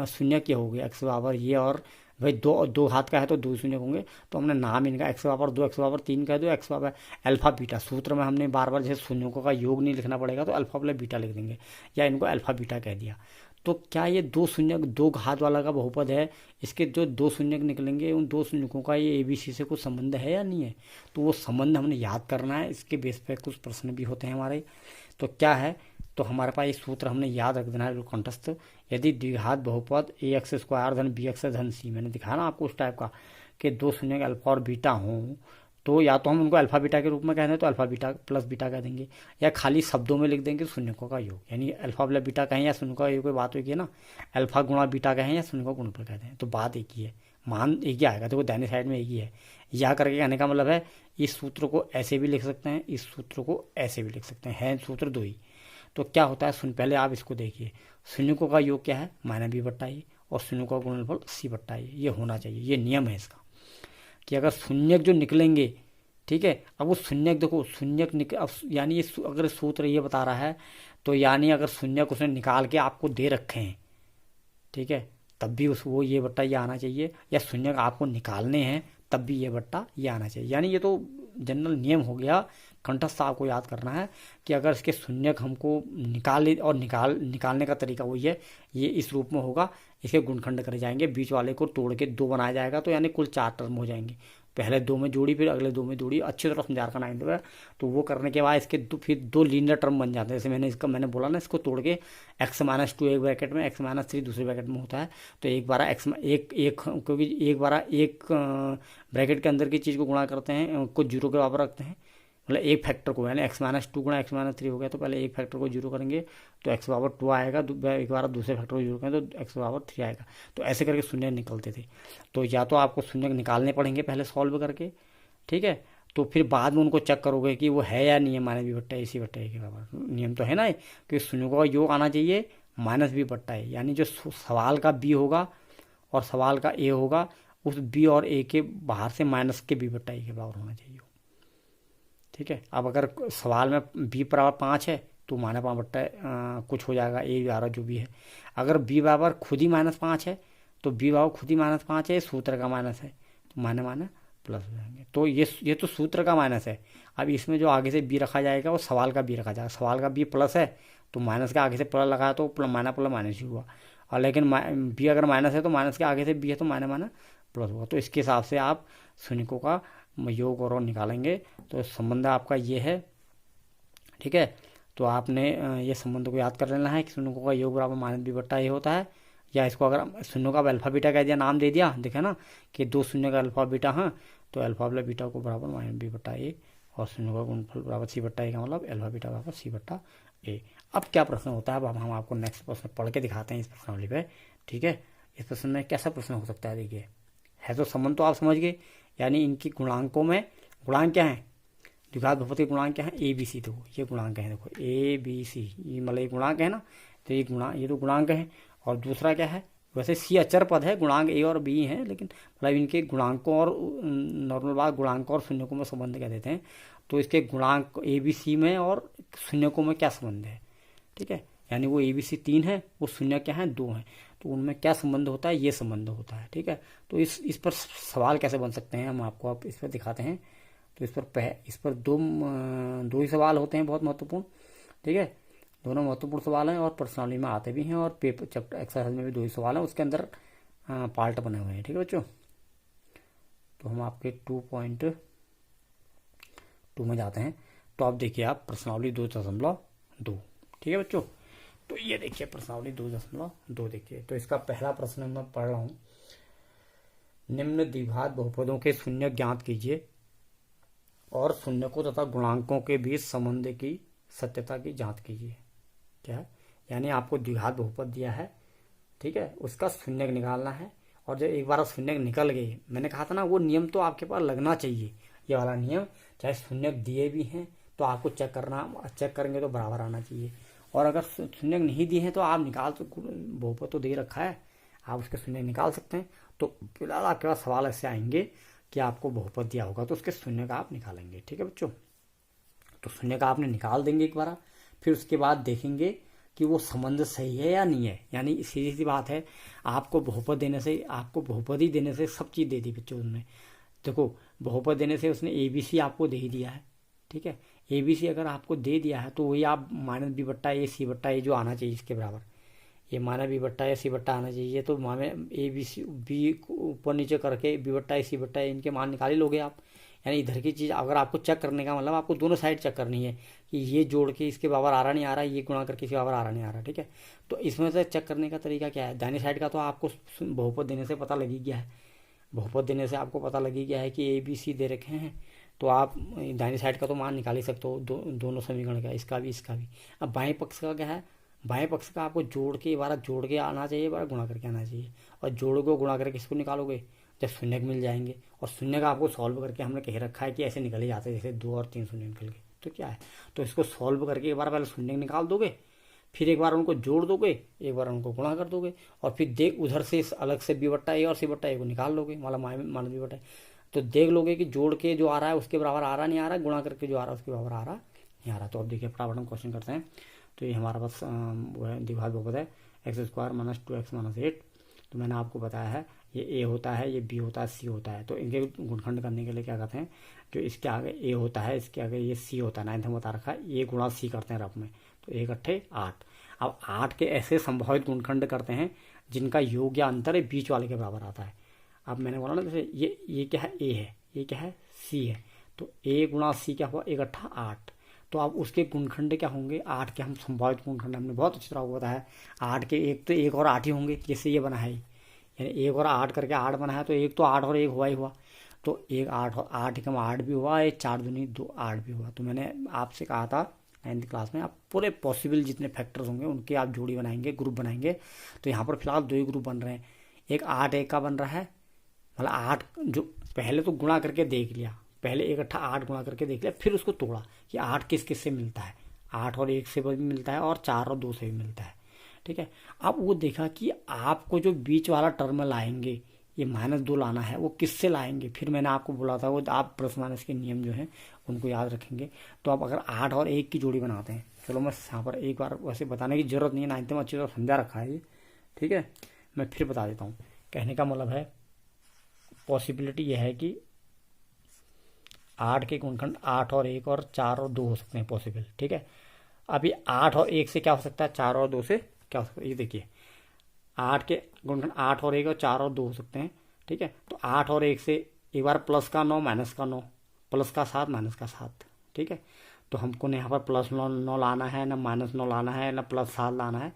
शून्य क्या हो गए, x बराबर ये, और भाई दो हाथ का है तो 2 शून्य होंगे, तो हमने नाम इनका x बराबर 2, x बराबर 3 कह दो, x बराबर अल्फा बीटा। सूत्र में हमने बार बार जैसे शून्यों का योग नहीं लिखना पड़ेगा, तो अल्फा प्लस बीटा लिख देंगे, या इनको अल्फा बीटा कह दिया। तो क्या ये 2 शून्यक 2 घात वाला का बहुपद है, इसके जो 2 शून्यक निकलेंगे उन 2 शून्यकों का ये ABC से कुछ संबंध है या नहीं है, तो वो संबंध हमने याद करना है। इसके बेस पे कुछ प्रश्न भी होते हैं हमारे। तो क्या है, तो हमारे पास ये सूत्र हमने याद रख देना है बिल्कुल कंठस्थ। यदि द्विघात बहुपद ax² धन bx धन c, मैंने दिखाया ना आपको उस टाइप का कि 2 शून्यक अल्फा और बीटा हों, तो या तो हम उनको अल्फा बीटा के रूप में कह दें तो अल्फा बीटा प्लस बीटा कह देंगे, या खाली शब्दों में लिख देंगे शून्यकों का योग, यानी अल्फा प्लस बीटा कहें या शून्य का योग, कोई बात होगी ना, अल्फा गुणा बीटा कहें या शून्य का गुणनफल कहते हैं, तो बात एक ही है, मान एक ही आएगा। देखो दाहिने साइड में एक ही है। यह करके कहने का मतलब है इस सूत्र को ऐसे भी लिख सकते हैं, इस सूत्र को ऐसे भी लिख सकते हैं सूत्र 2 ही। तो क्या होता है, सुन पहले आप इसको देखिए, शून्यकों का योग क्या है -b/a, और शून्य का गुणनफल c/a, ये होना चाहिए, ये नियम है इसका। कि अगर शून्यक जो निकलेंगे, ठीक है, अब वो शून्यक देखो, शून्यक अब यानी ये अगर सूत्र ये बता रहा है तो यानी अगर शून्यक उसने निकाल के आपको दे रखे हैं, ठीक है, तब भी उस वो ये बट्टा ये आना चाहिए, या शून्यक आपको निकालने हैं तब भी ये बट्टा ये आना चाहिए। यानी ये तो जनरल नियम हो गया, कंठस्थ आपको याद करना है कि अगर इसके शून्यक हमको निकाले और निकालने का तरीका वही है, ये इस रूप में होगा, इसके गुणखंड करे जाएंगे, बीच वाले को तोड़ के 2 बनाया जाएगा, तो यानी कुल 4 टर्म हो जाएंगे। पहले 2 में जोड़ी, फिर अगले 2 में जोड़ी, अच्छी तरह समझा कर नाइन है। तो वो करने के बाद इसके फिर 2 लीनियर टर्म बन जाते हैं। जैसे मैंने बोला ना, इसको तोड़ के x-2 एक ब्रैकेट में, x-3 दूसरे ब्रैकेट में होता है, तो एक बार क्योंकि एक ब्रैकेट के अंदर की चीज़ को गुणा करते हैं, कुछ जीरो के बराबर रखते हैं, मतलब एक फैक्टर को, यानी x-2 गुणा x-3 हो गया, तो पहले एक फैक्टर को जीरो करेंगे तो x⁻2 आएगा, एक बार दूसरे फैक्टर को जीरो करेंगे तो x⁻3 आएगा। तो ऐसे करके शून्य निकलते थे। तो या तो आपको शून्य निकालने पड़ेंगे पहले सॉल्व करके, ठीक है, तो फिर बाद में उनको चेक करोगे कि वो है या नहीं है माइनस बी बट्टा इसी बट्टा ए के बराबर। नियम तो है ना कि शून्य का योग आना चाहिए माइनस बी बट्टा ए, यानी जो सवाल का बी होगा और सवाल का ए होगा, उस बी और ए के बाहर से माइनस के बी बट्टा ए के बराबर होना चाहिए, ठीक है। अब अगर सवाल में बी बराबर 5 है तो माइनस 5 बट्टा कुछ हो जाएगा, ए बराबर जो भी है। अगर बी बराबर खुद ही -5 है तो बी बराबर खुद ही -5 है, सूत्र का माइनस है, तो माइनस प्लस हो जाएंगे। तो ये तो सूत्र का माइनस है। अब इसमें जो आगे से बी रखा जाएगा वो सवाल का बी रखा जाएगा। सवाल का बी प्लस है तो माइनस के आगे से प्लस लगाया तो माइनस ही हुआ, और लेकिन बी अगर माइनस है तो माइनस के आगे से बी है तो माइनस प्लस होगा। तो इसके हिसाब से आप शून्यकों का योग और निकालेंगे। तो संबंध आपका ये है, ठीक है। तो आपने ये संबंध को याद कर लेना है कि शून्यकों का योग बराबर माइनस बी बट्टा ए होता है, या इसको अगर शून्यों का अल्फा बीटा कह दिया, नाम दे दिया, देखे ना कि 2 शून्य का अल्फा बीटा, हाँ, तो अल्फा प्लस बीटा को बराबर माइनस बी बट्टा ए, और शून्यों का गुणनफल बराबर सी बट्टा ए का मतलब अल्फा बीटा बराबर सी बट्टा ए। अब क्या प्रश्न होता है, अब हम आपको नेक्स्ट प्रश्न पढ़ के दिखाते हैं इस प्रश्नावली पे, ठीक है। इस प्रश्न में कैसा प्रश्न हो सकता है, देखिए, है तो संबंध तो आप समझ गए, यानी इनकी गुणांकों में गुणांक क्या है, द्विघात बहुपद के गुणांक क्या है, ए बी सी। देखो ये गुणांक है, देखो ए बी सी, ये मतलब ये गुणांक है ना, तो ये तो गुणांक है। और दूसरा क्या है, वैसे सी अचर पद है, गुणांक ए और बी हैं, लेकिन मतलब इनके गुणांकों और नॉर्मल बात गुणांकों और शून्यकों में संबंध क्या देते हैं। तो इसके गुणांक ए बी सी में और शून्यकों में क्या संबंध है, ठीक है, यानी वो ए बी सी 3 है, वो शून्य क्या है 2 है, तो उनमें क्या संबंध होता है, ये संबंध होता है, ठीक है। तो इस पर सवाल कैसे बन सकते हैं हम आपको आप इस पर दिखाते हैं। तो इस पर दो ही सवाल होते हैं बहुत महत्वपूर्ण, ठीक है, दोनों महत्वपूर्ण सवाल हैं और पर्सनालिटी में आते भी हैं, और पेपर चैप्टर एक्सरसाइज में भी 2 ही सवाल हैं, उसके अंदर पार्ट बने हुए हैं, ठीक है बच्चों। तो हम आपके 2.2 में जाते हैं। तो आप देखिए, आप प्रश्नावली 2.2, ठीक है बच्चों। तो ये देखिए प्रश्नावली 2.2 देखिए। तो इसका पहला प्रश्न मैं पढ़ रहा हूँ, निम्न द्विघात बहुपदों के शून्य ज्ञात कीजिए और शून्यकों तथा गुणांकों के बीच संबंध की सत्यता की जांच कीजिए। क्या है, यानी आपको द्विघात बहुपद दिया है, ठीक है, उसका शून्यक निकालना है, और जब एक बार शून्यक निकल गए, मैंने कहा था ना वो नियम तो आपके पास लगना चाहिए, ये वाला नियम, चाहे शून्यक दिए भी हैं तो आपको चेक करेंगे तो बराबर आना चाहिए, और अगर शून्यक नहीं दिए हैं तो आप निकाल, तो बहुपद तो दे रखा है, आप उसके शून्यक निकाल सकते हैं। तो फिलहाल आपके पास सवाल ऐसे आएंगे कि आपको बहुपद दिया होगा तो उसके शून्य का आप निकालेंगे, ठीक है बच्चों। तो शून्य का आपने निकाल देंगे एक बार, फिर उसके बाद देखेंगे कि वो संबंध सही है या नहीं है। यानी सीधी सी बात है, आपको बहुपद देने से, आपको बहुपद ही देने से सब चीज़ दे दी बच्चों उसने। देखो बहुपद देने से उसने ए बी सी आपको दे ही दिया है, ठीक है। ए बी सी अगर आपको दे दिया है तो वही आप माइनस बी बट्टा ए सी बट्टा ए जो आना चाहिए इसके बराबर, ये माइनस बी बट्टा ए सी बट्टा आना चाहिए। तो माने ए बी सी बी ऊपर नीचे करके बी बट्टा ए सी बट्टा ए इनके मान निकाल ही लोगे आप। यानी इधर की चीज़ अगर आपको चेक करने का मतलब आपको दोनों साइड चेक करनी है कि ये जोड़ के इसके बराबर आ रहा नहीं आ रहा, ये गुणा करके इसके बराबर आ रहा नहीं आ रहा, ठीक है। तो इसमें से चेक करने का तरीका क्या है, दाहिनी साइड का तो आपको बहुपद देने से पता लगी गया है, बहुपद देने से आपको पता लगी गया है कि ए बी सी दे रखे हैं, तो आप दाहिनी साइड का तो मान निकाल ही सकते हो, दोनों समीकरण का, इसका भी इसका भी। अब बाएं पक्ष का क्या है, बाएं पक्ष का आपको जोड़ के आना चाहिए, बार गुणा करके आना चाहिए, और जोड़ को गुणा करके इसको निकालोगे जब शून्य मिल जाएंगे, और शून्य का आपको सॉल्व करके हमने कह रखा है कि ऐसे निकल ही जाते हैं, जैसे 2 और 3 शून्य निकल गए, तो क्या है, तो इसको सॉल्व करके एक बार पहले शून्य निकाल दोगे, फिर एक बार उनको जोड़ दोगे, एक बार उनको गुणा कर दोगे, और फिर देख उधर से अलग से बी बट्टा ए और सी बट्टा ए को निकाल लोगे, मतलब माइनस बी बट्टा तो देख लोगे कि जोड़ के जो आ रहा है उसके बराबर आ रहा नहीं आ रहा, गुणा करके जो आ रहा है उसके बराबर आ रहा नहीं आ रहा। तो अब देखिए फटाफट हम क्वेश्चन करते हैं। तो ये हमारा बस वो है द्विघात बहुपद है, x square minus 2x minus 8। तो मैंने आपको बताया है ये ए होता है, ये बी होता है, सी होता है। तो इनके गुणखंड करने के लिए क्या करते हैं, जो इसके आगे ए होता है इसके आगे ये सी होता है, 9th में बता रखा है, ये गुणा सी करते हैं रफ में। तो 1 अट्ठे 8। अब 8 के ऐसे संभावित गुणखंड करते हैं जिनका योग या अंतर है बीच वाले के बराबर आता है। अब मैंने बोला ना जैसे ये क्या है, ए है, ये क्या है, सी है। तो ए गुणा सी क्या हुआ, 1 अट्ठा 8। तो अब उसके गुणखंड क्या होंगे, 8 के हम संभावित गुणखंड हमने बहुत अच्छी तरह बताया है। 8 के एक तो 1 और 8 ही होंगे, जैसे ये बना है, यानी 1 और 8 करके 8 बना है, तो एक तो 8 और 1 हुआ ही हुआ। तो 1 8 और 8 कम 8 भी हुआ, 1 4 दूनी 2 8 भी हुआ। तो मैंने आपसे कहा था 9th क्लास में, आप पूरे पॉसिबल जितने फैक्टर्स होंगे उनके आप जोड़ी बनाएंगे, ग्रुप बनाएंगे। तो यहाँ पर फिलहाल 2 ही ग्रुप बन रहे हैं। एक 8 1 का बन रहा है, मतलब 8 जो पहले तो गुणा करके देख लिया, पहले 1 अट्ठा 8 गुणा करके देख लिया, फिर उसको तोड़ा कि 8 किस किस से मिलता है। 8 और 1 से भी मिलता है और 4 और 2 से भी मिलता है, ठीक है। अब वो देखा कि आपको जो बीच वाला टर्म लाएंगे, ये -2 लाना है, वो किससे लाएंगे। फिर मैंने आपको बोला था वो आप प्लस माइनस के नियम जो हैं उनको याद रखेंगे। तो आप अगर 8 और 1 की जोड़ी बनाते हैं, चलो मैं यहाँ पर एक बार वैसे बताने की जरूरत नहीं है, 9th में अच्छी तरह समझा रखा है ये, ठीक है। मैं फिर बता देता हूँ। कहने का मतलब है पॉसिबिलिटी यह है कि 8 के गुणखंड 8 और 1 और 4 और 2 हो सकते हैं पॉसिबल, ठीक है। अभी 8 और 1 से क्या हो सकता है, 4 और 2 से क्या हो सकता है, ये देखिए 8 के गुणखंड 8 और 1 और 4 और 2 हो सकते हैं, ठीक है। तो 8 और 1 से एक बार प्लस का 9 माइनस का 9, प्लस का 7 माइनस का 7, ठीक है। तो हमको यहाँ पर प्लस 9 लाना है, ना -9 लाना है, ना प्लस 7 लाना है,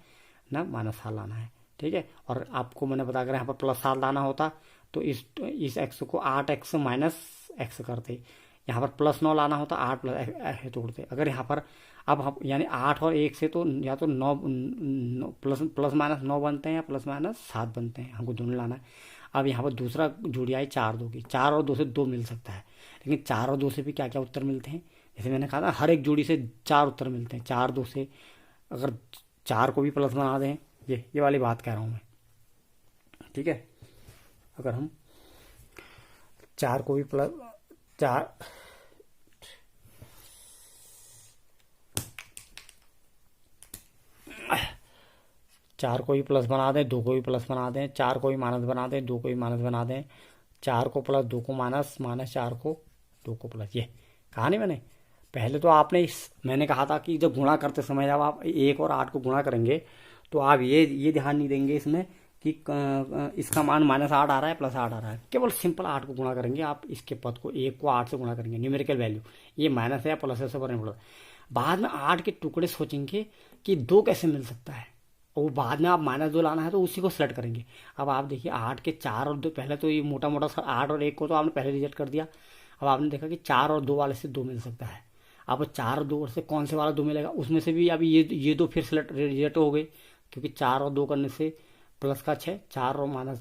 ना -7 लाना है, ठीक है। और आपको मैंने बता कर यहाँ पर प्लस 7 लाना होता तो इस एक्स को 8x माइनस एक्स करते, यहाँ पर प्लस 9 लाना होता 8 प्लस तोड़ते। अगर यहाँ पर अब हम यानी 8 और 1 से तो या तो 9 प्लस माइनस 9 बनते हैं या प्लस माइनस 7 बनते हैं, हमको दोनों लाना है। अब यहाँ पर दूसरा जोड़ी आई 4 2 की, 4 और 2 से 2 मिल सकता है, लेकिन 4 और 2 से भी क्या क्या उत्तर मिलते हैं, जैसे मैंने कहा था हर एक जोड़ी से 4 उत्तर मिलते हैं। 4 2 से अगर 4 को भी प्लस बना दें, ये वाली बात कह रहा हूँ मैं, ठीक है। अगर हम 4 को भी प्लस 4 को भी प्लस बना दें, 2 को भी प्लस बना दें, 4 को भी माइनस बना दें, 2 को भी माइनस बना दें, 4 को प्लस 2 को माइनस, माइनस 4 को 2 को प्लस, ये कहा नहीं मैंने। पहले तो आपने मैंने कहा था कि जब गुणा करते समय जब आप 1 और 8 को गुणा करेंगे तो आप ये ध्यान नहीं देंगे इसमें कि इसका मान -8 आ रहा है प्लस 8 आ रहा है। केवल सिंपल 8 को गुणा करेंगे आप, इसके पद को 1 को 8 से गुणा करेंगे, न्यूमेरिकल वैल्यू ये माइनस है या प्लस है से फर्क नहीं पड़ता। बाद में 8 के टुकड़े सोचेंगे कि 2 कैसे मिल सकता है, और बाद में आप -2 लाना है तो उसी को सेलेक्ट करेंगे। अब आप देखिए 8 के 4 और 2, पहले तो ये मोटा मोटा 8 और 1 को तो आपने पहले रिजेक्ट कर दिया। अब आपने देखा कि 4 और 2 वाले से 2 मिल सकता है। अब 4 और 2 से कौन से वाला 2 मिलेगा, उसमें से भी अभी ये 2 फिर सेलेक्ट रिजेक्ट हो गए, क्योंकि 4 और 2 करने से प्लस का 6, 4 और माइनस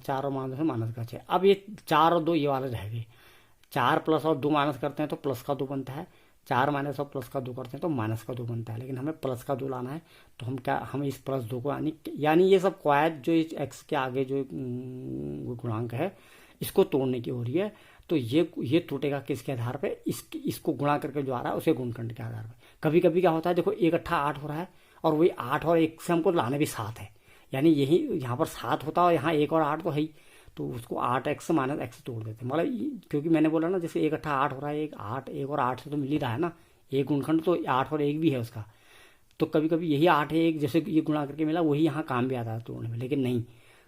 से माइनस का 6। अब ये 4 और 2 ये वाले रह गए। 4 प्लस और 2 माइनस करते हैं तो प्लस का 2 बनता है, 4 माइनस और प्लस का 2 करते हैं तो माइनस का 2 बनता है। लेकिन हमें प्लस का 2 लाना है, तो हम इस प्लस 2 को यानी ये सब क्वायद जो इस एक्स के आगे जो गुणांक है इसको तोड़ने की हो रही है। तो ये टूटेगा किसके आधार पे, इसको गुणा करके जो आ रहा है उसे गुणखंड के आधार पे। कभी कभी क्या होता है, देखो 1 अट्ठा 8 हो रहा है और वही 8 और 1 से हमको लाने भी 7 है, यानी यही यहाँ पर 7 होता है और यहाँ 1 और 8 तो है ही, तो उसको 8x माइनस एक्स तोड़ देते हैं। मतलब क्योंकि मैंने बोला ना जैसे 1 अट्ठा 8 हो रहा है, 1 और 8 से तो मिल ही रहा है ना, एक गुणखंड तो 8 और 1 भी है उसका। तो कभी कभी यही 8 है 1 जैसे ये गुणा करके मिला वही यहाँ काम भी आता है तोड़ने में, लेकिन नहीं,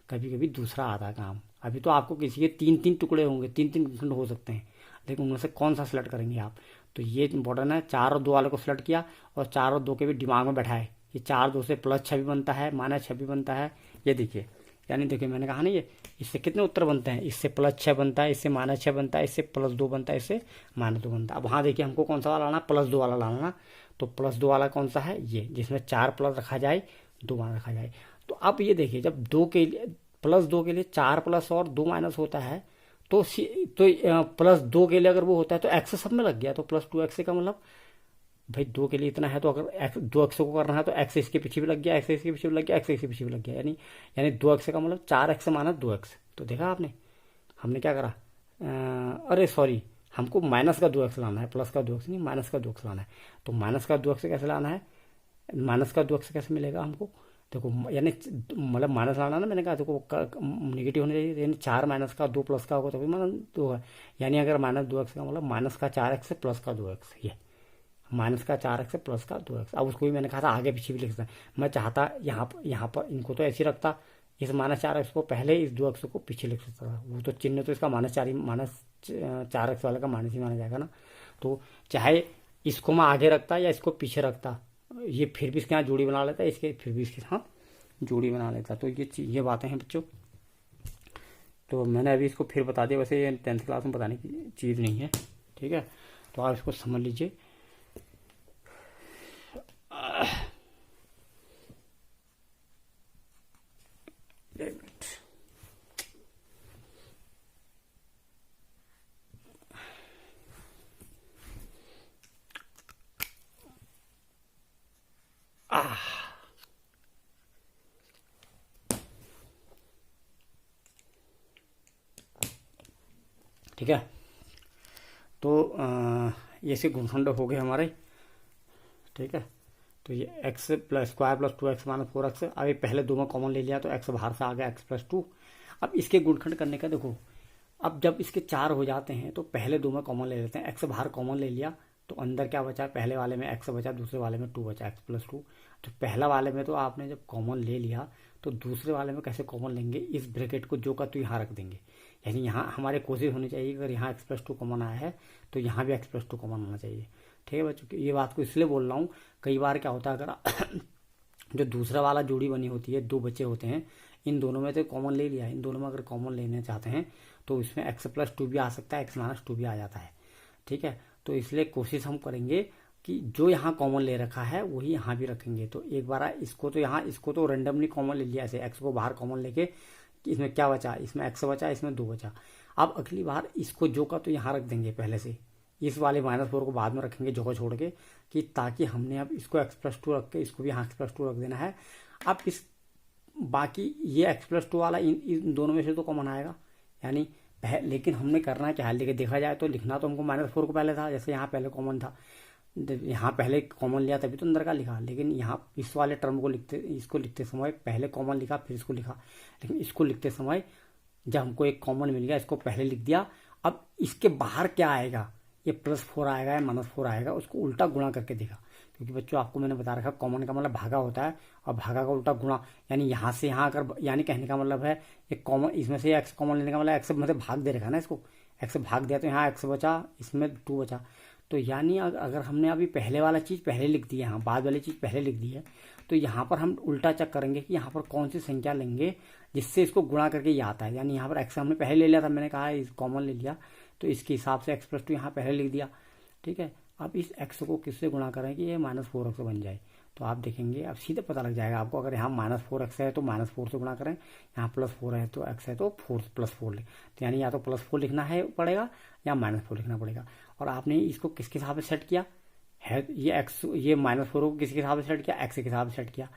कभी कभी दूसरा आता है काम। अभी तो आपको किसी के 3-3 टुकड़े होंगे, 3-3 गुणखंड हो सकते हैं, लेकिन उनमें से कौन सा सेलेक्ट करेंगे आप। तो ये इंपॉर्टेंट है। 4 और 2 वाले को सेलेक्ट किया और 4 और 2 के भी दिमाग में बैठाए, ये 4 2 से +6 भी बनता है, -6 भी बनता है। ये देखिए, यानी देखिए मैंने कहा ना ये इससे कितने उत्तर बनते हैं, इससे +6 बनता है, इससे -6 बनता है, इससे +2 बनता है, इससे -2 बनता है। अब वहाँ देखिए हमको कौन सा वाला लाना, +2 वाला लाना ना। तो +2 वाला कौन सा है, ये जिसमें 4 प्लस रखा जाए 2 माइनस रखा जाए। तो अब ये देखिए जब 2 के लिए +2 के लिए 4 प्लस और 2 माइनस होता है तो +2 के लिए अगर वो होता है तो एक्स सब में लग गया, तो +2x का मतलब भाई 2 के लिए इतना है, तो अगर 2x को करना है तो x इसके पीछे भी लग गया, x इसके पीछे भी लग गया, x इसके पीछे भी लग गया, यानी 2x का मतलब 4x माइनस 2x। तो देखा आपने हमने क्या करा, अरे सॉरी, हमको माइनस का 2x लाना है, प्लस का 2x नहीं, माइनस का 2x लाना है। तो माइनस का 2x कैसे लाना है, माइनस का 2x कैसे मिलेगा हमको, देखो यानी मतलब माइनस लाना ना, मैंने कहा देखो निगेटिव होने चाहिए, यानी 4 माइनस का 2 प्लस का होगा तभी माइनस 2 है। यानी अगर माइनस 2x का मतलब माइनस का 4x से प्लस का 2x, ये माइनस का 4x से प्लस का 2x। अब उसको भी मैंने कहा था आगे पीछे भी लिख सकता, मैं चाहता यहाँ पर इनको तो ऐसे ही रखता, इस -4x को पहले, इस 2x को पीछे लिख सकता था। वो तो चिन्ह तो इसका -4x वाले का माइनस ही माना जाएगा ना। तो चाहे इसको मैं आगे रखता या इसको पीछे रखता, ये फिर भी इसके यहाँ जोड़ी बना लेता, इसके फिर भी इसके साथ जोड़ी बना लेता। तो ये बातें हैं बच्चों। तो मैंने अभी इसको फिर बता दिया, वैसे ये 10th क्लास में बताने की चीज़ नहीं है, ठीक है। तो आप इसको समझ लीजिए। ठीक है। तो ये से गुणनखंड हो गए हमारे, ठीक है। तो ये x plus square plus 2x minus 4x, अभी पहले दो में कॉमन ले लिया तो x बाहर से आ गया x प्लस 2। अब इसके गुणनखंड करने का देखो, अब जब इसके 4 हो जाते हैं तो पहले दो में कॉमन ले लेते हैं, x बाहर कॉमन ले लिया तो अंदर क्या बचा, पहले वाले में x बचा, दूसरे वाले में 2 बचा, x प्लस 2। तो पहला वाले में तो आपने जब कॉमन ले लिया तो दूसरे वाले में कैसे कॉमन लेंगे, इस ब्रैकेट को जो का तो यहाँ रख देंगे। यानी यहाँ हमारे कोशिश होनी चाहिए, अगर यहाँ x प्लस 2 कॉमन आया है तो यहाँ भी x प्लस 2 कॉमन आना चाहिए, ठीक है बच्चों। ये बात को इसलिए बोल रहा हूँ, कई बार क्या होता है अगर जो दूसरा वाला जोड़ी बनी होती है, दो बच्चे होते हैं, इन दोनों में तो कॉमन ले लिया, इन दोनों में अगर कॉमन लेना चाहते हैं तो इसमें x प्लस 2 भी आ सकता है, x माइनस 2 भी आ जाता है, ठीक है। तो इसलिए कोशिश हम करेंगे कि जो यहाँ कॉमन ले रखा है वही यहाँ भी रखेंगे। तो एक बार इसको तो यहाँ, इसको तो रेंडमली कॉमन ले लिया, ऐसे x को बाहर कॉमन लेके, इसमें क्या बचा, इसमें x बचा, इसमें 2 बचा। अब अगली बार इसको जो का तो यहाँ रख देंगे पहले से, इस वाले -4 को बाद में रखेंगे जगह छोड़ के, कि ताकि हमने अब इसको x प्लस 2 रख के इसको भी यहाँ x प्लस 2 रख देना है। अब इस बाकी ये x प्लस 2 वाला इन दोनों में से तो कॉमन आएगा, यानी लेकिन हमने करना क्या है, लेकिन देखा जाए तो लिखना तो हमको -4 को पहले था, जैसे यहाँ पहले कॉमन था, यहाँ पहले कॉमन लिया तभी तो अंदर का लिखा, लेकिन यहाँ इस वाले टर्म को लिखते, इसको लिखते समय पहले कॉमन लिखा फिर इसको लिखा, लेकिन इसको लिखते समय जब हमको एक कॉमन मिल गया इसको पहले लिख दिया। अब इसके बाहर क्या आएगा, ये +4 आएगा या -4 आएगा, उसको उल्टा गुणा करके देखा, क्योंकि बच्चों आपको मैंने बता रखा कॉमन का मतलब भागा होता है और भागा का उल्टा गुणा। यानी यहाँ से यहाँ अगर, यानी कहने का मतलब है एक कॉमन, इसमें से x कॉमन लेने का मतलब x मतलब भाग दे रखा ना, इसको x भाग दिया तो यहाँ x बचा, इसमें 2 बचा। तो यानी अगर हमने अभी पहले वाला चीज़ पहले लिख दी है, यहाँ बाद वाली चीज़ पहले लिख दी है, तो यहाँ पर हम उल्टा चेक करेंगे कि यहाँ पर कौन सी संख्या लेंगे जिससे इसको गुणा करके ये आता है। यानी यहाँ पर x हमने पहले ले लिया था, मैंने कहा इस कॉमन ले लिया तो इसके हिसाब से x प्लस 2 यहाँ पहले लिख दिया, ठीक है। अब इस x को किससे गुणा करें कि ये -4x बन जाए, तो आप देखेंगे अब सीधे पता लग जाएगा आपको, अगर यहाँ -4x है तो -4 से गुणा करें, यहाँ +4 है तो x है तो 4 +4 लिख, तो यानी या तो +4 लिखना है पड़ेगा या -4 लिखना पड़ेगा। और आपने इसको किसके हिसाब से सेट किया है, ये x, ये -4 को किसके हिसाब से सेट किया, x के हिसाब से सेट किया।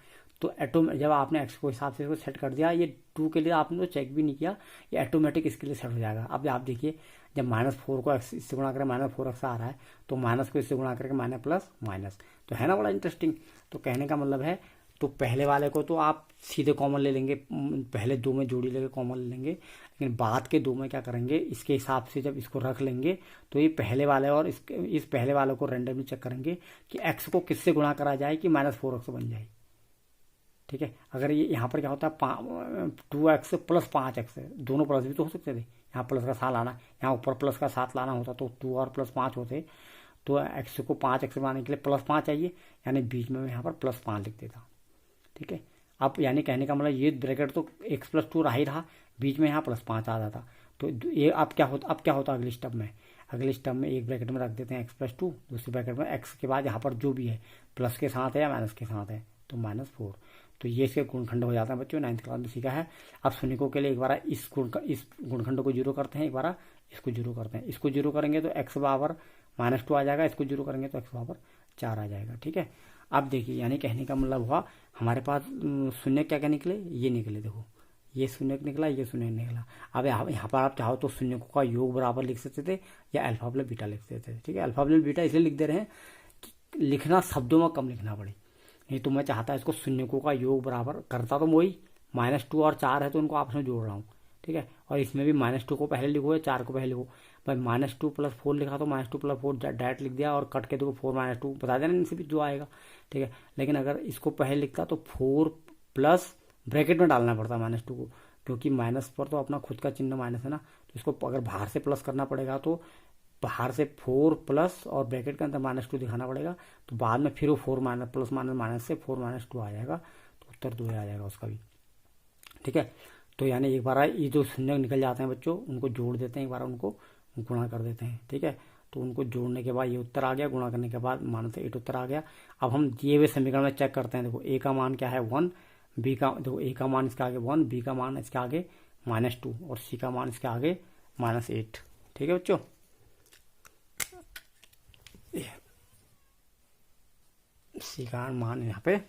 तो जब आपने x को हिसाब से इसको सेट कर दिया, ये 2 के लिए आपने तो चेक भी नहीं किया, ये ऑटोमेटिक इसके लिए सेट हो जाएगा। अब आप देखिए जब -4 को x इससे गुणा करें -4x आ रहा है, तो माइनस को इससे गुणा करके माइनस प्लस माइनस, तो है ना बड़ा इंटरेस्टिंग। तो कहने का मतलब है, तो पहले वाले को तो आप सीधे कॉमन ले लेंगे, पहले 2 में जोड़ी लेके कॉमन ले लेंगे, लेकिन बाद के 2 में क्या करेंगे, इसके हिसाब से जब इसको रख लेंगे तो ये पहले वाले और इस पहले वाले को रेंडमली चेक करेंगे कि x को किससे गुणा करा जाए कि -4x बन जाए, ठीक है। अगर ये यहाँ पर क्या होता है 2x + 5x है, दोनों प्लस भी तो हो सकते थे, यहाँ प्लस का 7 लाना, यहाँ ऊपर प्लस का 7 लाना होता तो 2 और +5 होते, तो x को 5x बनाने के लिए +5 चाहिए, यानी बीच में मैं यहाँ पर +5 लिख देता, ठीक है। अब यानी कहने का मतलब ये ब्रैकेट तो x प्लस 2 रहा ही रहा, बीच में यहाँ +5 आ जाता। तो ये अब क्या होता अगले स्टेप में, एक ब्रैकेट में रख देते हैं x प्लस 2, दूसरी ब्रैकेट में x के बाद यहाँ पर जो भी है प्लस के साथ है या माइनस के साथ है तो -4। तो ये इसके गुणखंड हो जाता है बच्चों, 9th क्लास में सीखा है। अब शून्यकों के लिए एक बार इस गुणखंड को 0 करते हैं, एक बार इसको 0 करते हैं। इसको 0 करेंगे तो x बराबर -2 आ जाएगा, इसको 0 करेंगे तो x बराबर 4 आ जाएगा, ठीक है। अब देखिए यानी कहने का मतलब हुआ हमारे पास शून्य क्या क्या निकले, ये निकले, देखो ये शून्य निकला, ये शून्य निकला। अब यहाँ पर आप चाहो तो शून्यकों का योग बराबर लिख सकते थे या अल्फा प्लस बीटा लिख सकते थे। ठीक है, अल्फा प्लस बीटा इसलिए लिख दे रहे हैं कि लिखना शब्दों में कम लिखना पड़े। नहीं तो मैं चाहता इसको शून्यकों का योग बराबर करता तो वही -2 और 4 है तो उनको आपस में जोड़ रहा हूँ। ठीक है, और इसमें भी -2 को पहले लिखो या 4 को पहले लिखो। भाई -2 + 4 लिखा तो -2 + 4 डायरेक्ट लिख दिया और कट के देखो 4 - 2 बता देना, इनसे भी जो आएगा। ठीक है, लेकिन अगर इसको पहले लिखता तो 4 प्लस ब्रैकेट में डालना पड़ता -2 को, क्योंकि माइनस पर तो अपना खुद का चिन्ह माइनस है ना, तो इसको अगर बाहर से प्लस करना पड़ेगा तो बाहर से 4 प्लस और ब्रैकेट के अंदर -2 दिखाना पड़ेगा। तो बाद में फिर वो 4 माइनस प्लस माइनस से 4 - 2 आ जाएगा, तो उत्तर 2 आ जाएगा उसका भी। ठीक है, तो यानी एक बार ये जो शून्य निकल जाते हैं बच्चों, उनको जोड़ देते हैं, एक बार उनको गुणा कर देते हैं। ठीक है, तो उनको जोड़ने के बाद ये उत्तर आ गया, गुणा करने के बाद -8 उत्तर आ गया। अब हम दिए हुए समीकरण में चेक करते हैं। देखो ए का मान क्या है 1, बी का देखो ए का मान इसके आगे 1, बी का मान इसके आगे -2 और सी का मान इसके आगे -8। ठीक है बच्चों, सी का मान यहाँ पे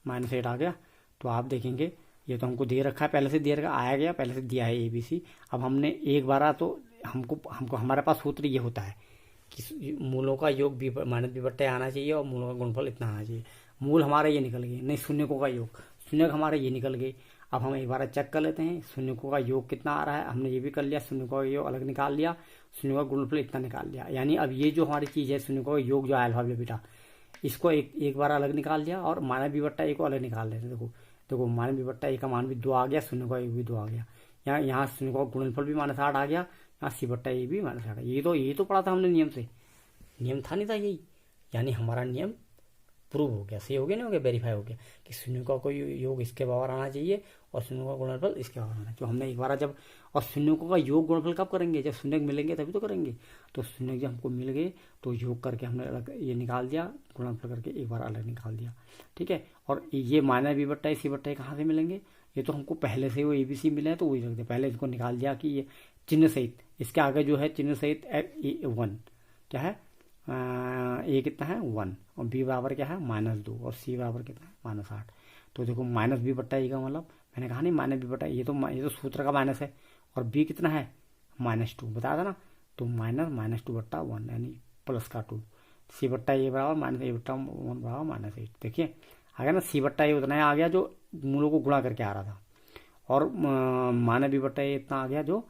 -8 आ गया। तो आप देखेंगे ये तो हमको दे रखा है, पहले से दे रखा आया गया, पहले से दिया है ABC। अब हमने एक बार तो हमको हमारे पास सूत्र ये होता है कि मूलों का योग -b/a आना चाहिए और मूलों का गुणनफल इतना आना चाहिए। मूल हमारे ये निकल गए, नहीं शून्यकों का योग, शून्यक हमारे ये निकल गए। अब हम एक बार चेक कर लेते हैं शून्यकों का योग कितना आ रहा है। हमने ये भी कर लिया, शून्यकों का योग अलग निकाल लिया, शून्यकों का गुणनफल इतना निकाल लिया। यानी अब ये जो हमारी चीज़ है शून्यकों का योग जो है अल्फा प्लस बीटा, इसको एक बार अलग निकाल दिया और -b/a को अलग निकाल लेते। देखो -b/a का मान भी 2 आ गया, शून्य का योग भी 2 आ गया। यहाँ शून्य का गुणनफल भी -8 आ गया, यहाँ c/a भी -8। ये तो पढ़ा था हमने नियम से, नियम था नहीं था यही। यानी हमारा नियम प्रूव हो गया, सही हो गया, नहीं हो गया, वेरीफाई हो गया कि शून्य का कोई योग इसके बराबर आना चाहिए और शून्य का गुणनफल इसके बराबर आना चाहिए। तो हमने एक बार जब, और शून्यों का योग गुणनफल कब करेंगे, जब शून्य मिलेंगे तभी तो करेंगे। तो शून्य जब हमको मिल गए तो योग करके हमने अलग ये निकाल दिया, गुणनफल करके एक बार अलग निकाल दिया। ठीक है, और ये -b/a c/a कहाँ से मिलेंगे, ये तो हमको पहले से वो ABC मिले हैं तो वही रख दे। पहले इसको निकाल दिया कि ये चिन्ह सहित, इसके आगे जो है चिन्ह सहित 1 क्या है, ए कितना है 1 और बी बराबर क्या है -2 और सी बराबर कितना है -8। तो देखो -b/a का मतलब मैंने कहा नहीं -b/a, ये तो सूत्र का माइनस है और बी कितना है -2 बताया था ना। तो -2/1 यानी प्लस का 2, c/a बराबर -a/1 बराबर -8। देखिए आ गया ना, c/a उतना आ गया जो मूलों को गुणा करके आ रहा था और -b/a इतना आ गया जो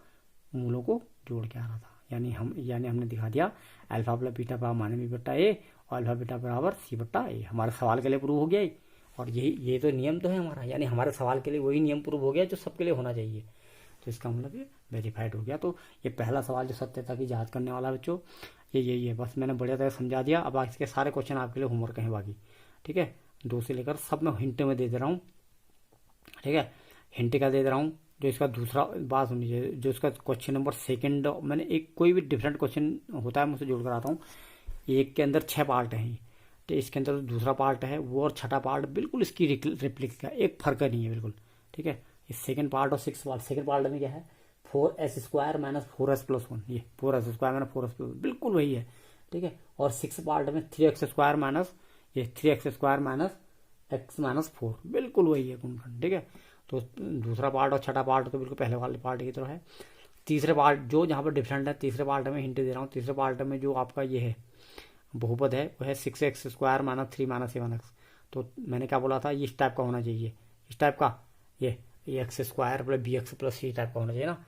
मूलों को जोड़ के आ रहा था। यानी हमने दिखा दिया अल्फा प्लस बीटा बराबर -b/a और अल्फा बीटा बराबर c/a। हमारे सवाल के लिए प्रूव हो गया ही। और ये तो नियम तो है हमारा, यानी हमारे सवाल के लिए वही नियम प्रूव हो गया जो सबके लिए होना चाहिए। तो इसका मतलब ये वेरीफाइड हो गया। तो ये पहला सवाल जो सत्यता की जांच करने वाला बच्चों ये बस मैंने बढ़िया तरह समझा दिया। अब इसके सारे क्वेश्चन आपके लिए होमवर्क हैं बाकी। ठीक है, 2 से लेकर सब मैं हिंट में दे दे रहा हूँ। ठीक है, हिंट का दे दे रहा हूँ। जो इसका दूसरा बात होनी चाहिए, जो इसका क्वेश्चन नंबर 2 मैंने एक कोई भी डिफरेंट क्वेश्चन होता है मुझसे जोड़ कर आता हूँ। एक के अंदर 6 पार्ट हैं, तो इसके अंदर दूसरा पार्ट है वो और छठा पार्ट बिल्कुल इसकी रिप्लिक का, एक फर्क नहीं है बिल्कुल। ठीक है, इस सेकंड पार्ट और 6 पार्ट, सेकंड पार्ट में क्या है 4s² - 4s + 1, ये 4s² - 4s + 1 बिल्कुल वही है। ठीक है, और 6 पार्ट में 3x² - ये 3x² - x - 4 बिल्कुल वही है गुणनखंड। ठीक है, तो दूसरा पार्ट और छठा पार्ट तो बिल्कुल पहले वाले पार्ट की तरह है। तीसरे पार्ट जो जहाँ पर डिफरेंट है, तीसरे पार्ट में हिंट दे रहा हूँ। तीसरे पार्ट में जो आपका ये है बहुपद है वो है 6x² - 3 - 7x। तो मैंने क्या बोला था, ये इस टाइप का होना चाहिए, इस टाइप का, ये x² + bx + c टाइप का होना चाहिए ना।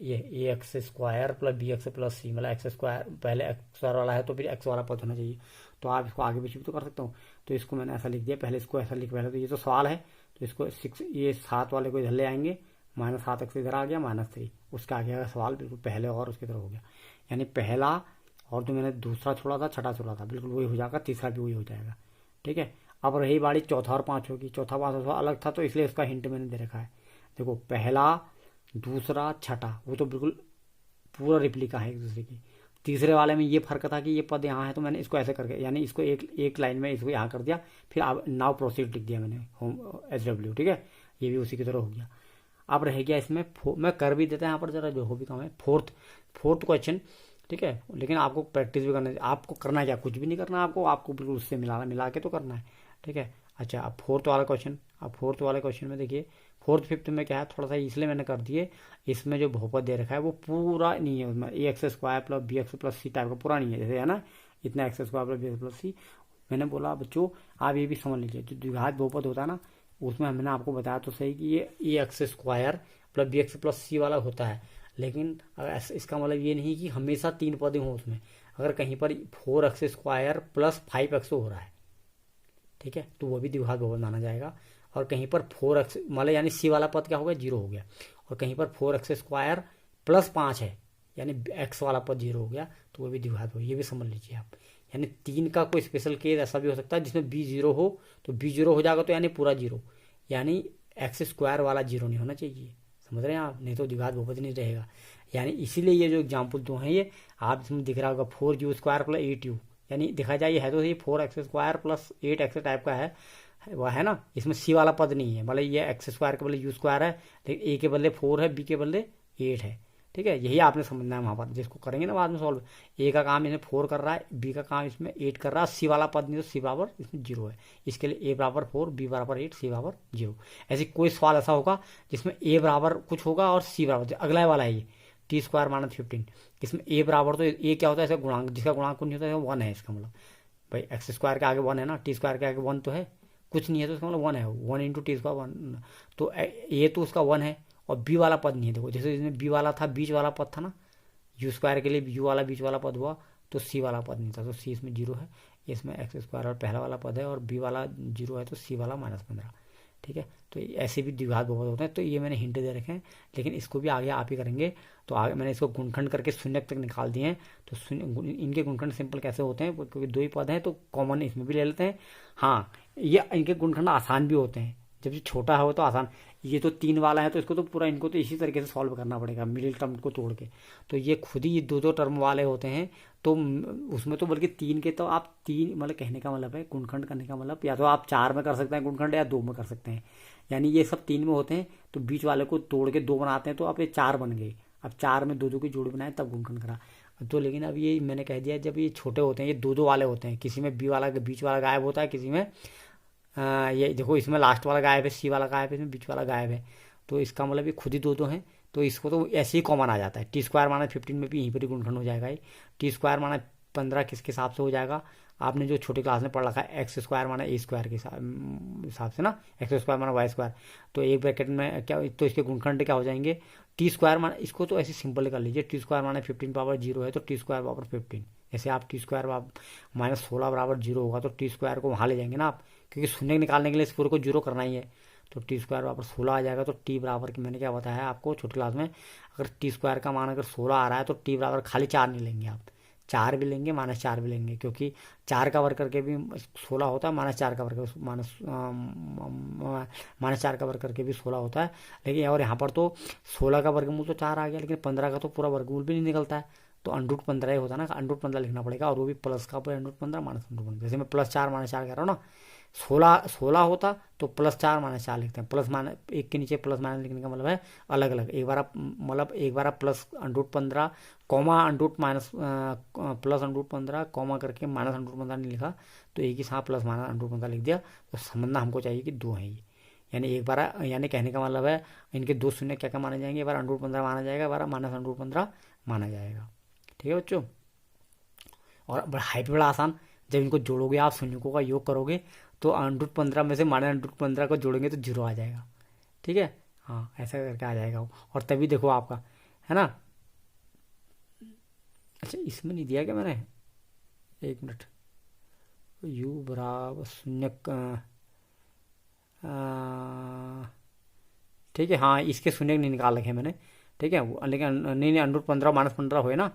ये x² + bx + c मतलब x² पहले x वाला है तो फिर x वाला पद होना चाहिए। तो आप इसको आगे पीछे भी तो कर सकते हो। तो इसको मैंने ऐसा लिख दिया, पहले इसको ऐसा लिख, पहले तो ये तो सवाल है तो इसको 6 ये 7 वाले को इधर ले आएंगे, -7x इधर आ गया -3, उसका आगे का सवाल बिल्कुल पहले और उसकी तरफ हो गया। यानी पहला और जो मैंने दूसरा छोड़ा था, छठा छोड़ा था, बिल्कुल वही हो जाएगा, तीसरा भी वही हो जाएगा। ठीक है, अब रही बारी चौथा और पांचों की। चौथा पांचवा अलग था तो इसलिए इसका हिंट मैंने दे रखा है। देखो पहला, दूसरा, छठा वो तो बिल्कुल पूरा रिप्लिका है एक दूसरे की। तीसरे वाले में ये फर्क था कि ये पद यहाँ है तो मैंने इसको ऐसे करके, यानी इसको एक लाइन में इसको यहाँ कर दिया, फिर नाउ प्रोसीड लिख दिया मैंने SW। ठीक है, ये भी उसी की तरह हो गया। अब रह गया इसमें मैं कर भी देता है यहाँ पर जरा जो हो भी काम है, फोर्थ क्वेश्चन। ठीक है, लेकिन आपको प्रैक्टिस भी करना है। आपको करना क्या, कुछ भी नहीं करना आपको बिल्कुल उससे मिला के तो करना है। ठीक है। अच्छा, अब फोर्थ वाला क्वेश्चन में देखिए, फोर्थ फिफ्थ में क्या है, थोड़ा सा इसलिए मैंने कर दिए, इसमें जो बहुपद दे रखा है वो पूरा नहीं है, उसमें a x square plus b x plus c type का पूरा नहीं है, जैसे है ना इतना x square plus b x plus c. मैंने बोला बच्चों आप ये भी समझ लीजिए, जो द्विघात बहुपद होता है ना, उसमें मैंने आपको बताया तो सही कि ये a x square plus b x plus c वाला होता है, लेकिन इसका मतलब ये नहीं कि हमेशा 3 पदें हों उसमें। अगर कहीं पर 4x स्क्वायर प्लस 5x हो रहा है, ठीक है, तो वो भी द्विघात बहुपद माना जाएगा। और कहीं पर 4x मतलब यानी सी वाला पद क्या हो गया, 0 हो गया, और कहीं पर 4x स्क्वायर प्लस 5 है यानी x वाला पद 0 हो गया, तो वो भी द्विघात बहुपद, ये भी समझ लीजिए आप। यानी 3 का कोई स्पेशल केस ऐसा भी हो सकता है जिसमें b 0 हो, तो b 0 हो जाएगा तो यानी पूरा 0, यानी एक्स स्क्वायर वाला 0 नहीं होना चाहिए, समझ रहे हैं आप, नहीं तो द्विघात बहुपद नहीं रहेगा। यानी इसीलिए ये जो एग्जाम्पल दो हैं ये आप इसमें दिख रहा होगा 4u स्क्वायर प्लस 8u, यानी दिखा जाए है तो ये 4x square plus 8x type का है, वह है ना, इसमें सी वाला पद नहीं है, मतलब ये एक्स स्क्वायर के बदले यू स्क्वायर है, लेकिन ए के बदले 4 है, बी के बदले 8 है, ठीक है, यही आपने समझना है वहाँ पर, जिसको करेंगे ना बाद में सॉल्व। ए का काम इसमें 4 कर रहा है, बी का काम इसमें 8 कर रहा है, सी वाला पद नहीं तो सी बराबर इसमें 0 है, इसके लिए ए बराबर 4, बी बराबर 8, सी बराबर 0। ऐसे कोई सवाल ऐसा होगा जिसमें ए बराबर कुछ होगा और सी बराबर, अगला वाला है ये टी स्क्वायर माइनस 15, इसमें ए बराबर, तो ए क्या होता है, ऐसे गुणांक जिसका गुणांक नहीं होता है 1 है, इसका मतलब भाई एक्स स्क्वायर के आगे 1 है ना, टी स्क्वायर के आगे 1 तो है, कुछ नहीं है तो इसका मतलब 1 है, 1 इंटू टी स्क्वायर 1, तो ए तो उसका 1 है, और बी वाला पद नहीं है, देखो जैसे इसमें बी वाला था, बीच वाला पद था ना, यू स्क्वायर के लिए यू वाला बीच वाला पद हुआ, तो सी वाला पद नहीं था, तो सी इसमें 0 है, इसमें एक्स स्क्वायर और पहला वाला पद है, और बी वाला 0 है, तो सी वाला -15, ठीक है। तो ऐसे भी द्विघात बहुपद होते हैं, तो ये मैंने हिंट दे रखे हैं, लेकिन इसको भी आगे आप ही करेंगे। तो आगे मैंने इसको गुणखंड करके शून्य तक निकाल दिए हैं, तो इनके गुणखंड सिंपल कैसे होते हैं, क्योंकि 2 ही पद हैं तो कॉमन इसमें भी ले लेते हैं। हाँ, ये इनके गुणखंड आसान भी होते हैं, जब ये छोटा हो तो आसान, ये तो 3 वाला है तो इसको तो पूरा इनको तो इसी तरीके से सॉल्व करना पड़ेगा मिडिल टर्म को तोड़ के, तो ये खुद ही 2 टर्म वाले होते हैं, तो उसमें तो बल्कि 3 के तो आप 3 मतलब कहने का मतलब है गुणखंड करने का मतलब, या तो आप 4 में कर सकते हैं गुणखंड या 2 में कर सकते हैं, यानी ये सब 3 में होते हैं, तो बीच वाले को तोड़ के 2 बनाते हैं, तो अब ये 4 बन गए, अब 4 में 2 की जोड़ी बनाए तब गुणखंड करा। तो लेकिन अब ये मैंने कह दिया जब ये छोटे होते हैं, ये 2 वाले होते हैं, किसी में बी वाला बीच वाला गायब होता है, किसी में ये देखो इसमें लास्ट वाला गायब है, सी वाला गायब है, इसमें बीच वाला गायब है, तो इसका मतलब ये खुद ही 2 हैं, तो इसको तो ऐसे ही कॉमन आ जाता है, टी स्क्वायर माइनस 15 में भी यहीं पर ही गुणखंड हो जाएगा, ये टी स्क्वायर माइनस 15 किसके हिसाब से हो जाएगा, आपने जो छोटी क्लास में पढ़ रखा है x square minus a square के हिसाब से ना, x square minus y square, तो एक ब्रैकेट में क्या, तो इसके गुणखंड क्या हो जाएंगे, टी स्क्वायर माइनस, इसको तो ऐसे सिंपल कर लीजिए, टी स्क्वायर माइनस 15 पावर 0 है, तो टी स्क्वायर पावर 15, जैसे आप टी स्क्वायर माइनस 16 बराबर 0 होगा, तो टी स्क्वायर को वहाँ ले जाएंगे ना आप, क्योंकि शून्य निकालने के लिए इस पूरे को 0 करना ही है, तो टी स्क्वायर बराबर 16 आ जाएगा, तो टी बराबर की मैंने क्या बताया आपको छोटी क्लास में, अगर टी स्क्वायर का मान अगर 16 आ रहा है तो टी बराबर खाली 4 नहीं लेंगे आप, 4 भी लेंगे -4 भी लेंगे, क्योंकि 4 का वर्ग करके भी 16 होता है, -4 का वर्ग -4 का वर्ग करके भी 16 होता है, लेकिन और यहाँ पर तो 16 का वर्गमूल तो 4 आ गया, लेकिन 15 का तो पूरा वर्गमूल भी नहीं निकलता है, तो √15 ही होता है ना, √15 लिखना पड़ेगा, और वो भी प्लस का √15 -√15, जैसे मैं +4 -4 कह रहा हूँ ना, 16 होता तो +4 -4 लिखते हैं, प्लस माइनस एक के नीचे प्लस माइनस लिखने का मतलब है अलग अलग, एक बार प्लस √15 कॉमा प्लस √15 कॉमा करके -√15 नहीं लिखा, तो एक ही साथ प्लस -√15 लिख दिया, तो समझना हमको चाहिए कि 2 हैं ये, यानी एक बार, यानी कहने का मतलब है इनके 2 शून्य क्या क्या माने जाएंगे, एक बार √15 माना जाएगा, एक बार -√15 माना जाएगा, ठीक है बच्चों। और बड़ा आसान, जब इनको जोड़ोगे आप शून्यों का योग करोगे, तो √15 में से -√15 को जोड़ेंगे तो 0 आ जाएगा, ठीक है, हाँ ऐसा करके आ जाएगा वो, और तभी देखो आपका है ना। अच्छा इसमें नहीं दिया क्या मैंने, 1 मिनट, u बराबर 0, ठीक है, हाँ इसके शून्य नहीं निकाल रखे मैंने, ठीक है, लेकिन नहीं √15 -15 हुए ना,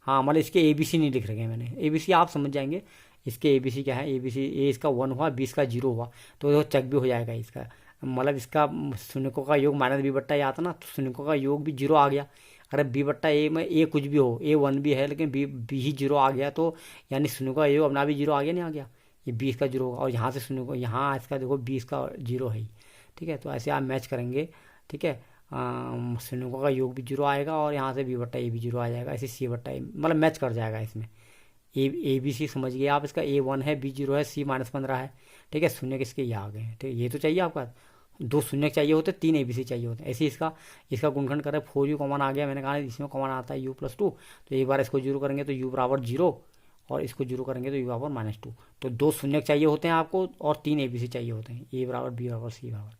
हाँ मतलब इसके ABC नहीं लिख रखे मैंने, ABC आप समझ जाएंगे, इसके ABC क्या है, ABC ए इसका 1 हुआ, B इसका 0 हुआ, तो चेक भी हो जाएगा इसका, मतलब इसका शून्यकों का योग -b/a आता ना, तो शून्यकों का योग भी 0 आ गया, अगर b/a में a कुछ भी हो, a 1 भी है लेकिन b ही 0 आ गया, तो यानी शून्यकों का योग अपना भी 0 आ गया, नहीं आ गया, ये 20 का 0 होगा, और यहाँ से शून्य को यहाँ इसका देखो 20 का 0 है, ठीक है, तो ऐसे आप मैच करेंगे, ठीक है, शून्यकों का योग भी 0 आएगा, और यहाँ से b/a भी 0 आ जाएगा, ऐसे c/a मतलब मैच कर जाएगा इसमें, ए बी सी समझ गए आप, इसका A1 है, B0 है, C-15 है, ठीक है। शून्य किसके ये आ गए हैं, ठीक है। ये तो चाहिए आपका, 2 शून्य चाहिए होते, 3 ABC चाहिए होते हैं। ऐसे इसका गुणनखंड करें, 4U कॉमन आ गया, मैंने कहा इसमें कॉमन आता है U+2, तो एक बार इसको 0 करेंगे तो U बराबर 0, और इसको 0 करेंगे तो U बराबर -2। तो 2 शून्य चाहिए होते हैं आपको और 3 ABC चाहिए होते हैं, A बराबर, B बराबर, C बराबर,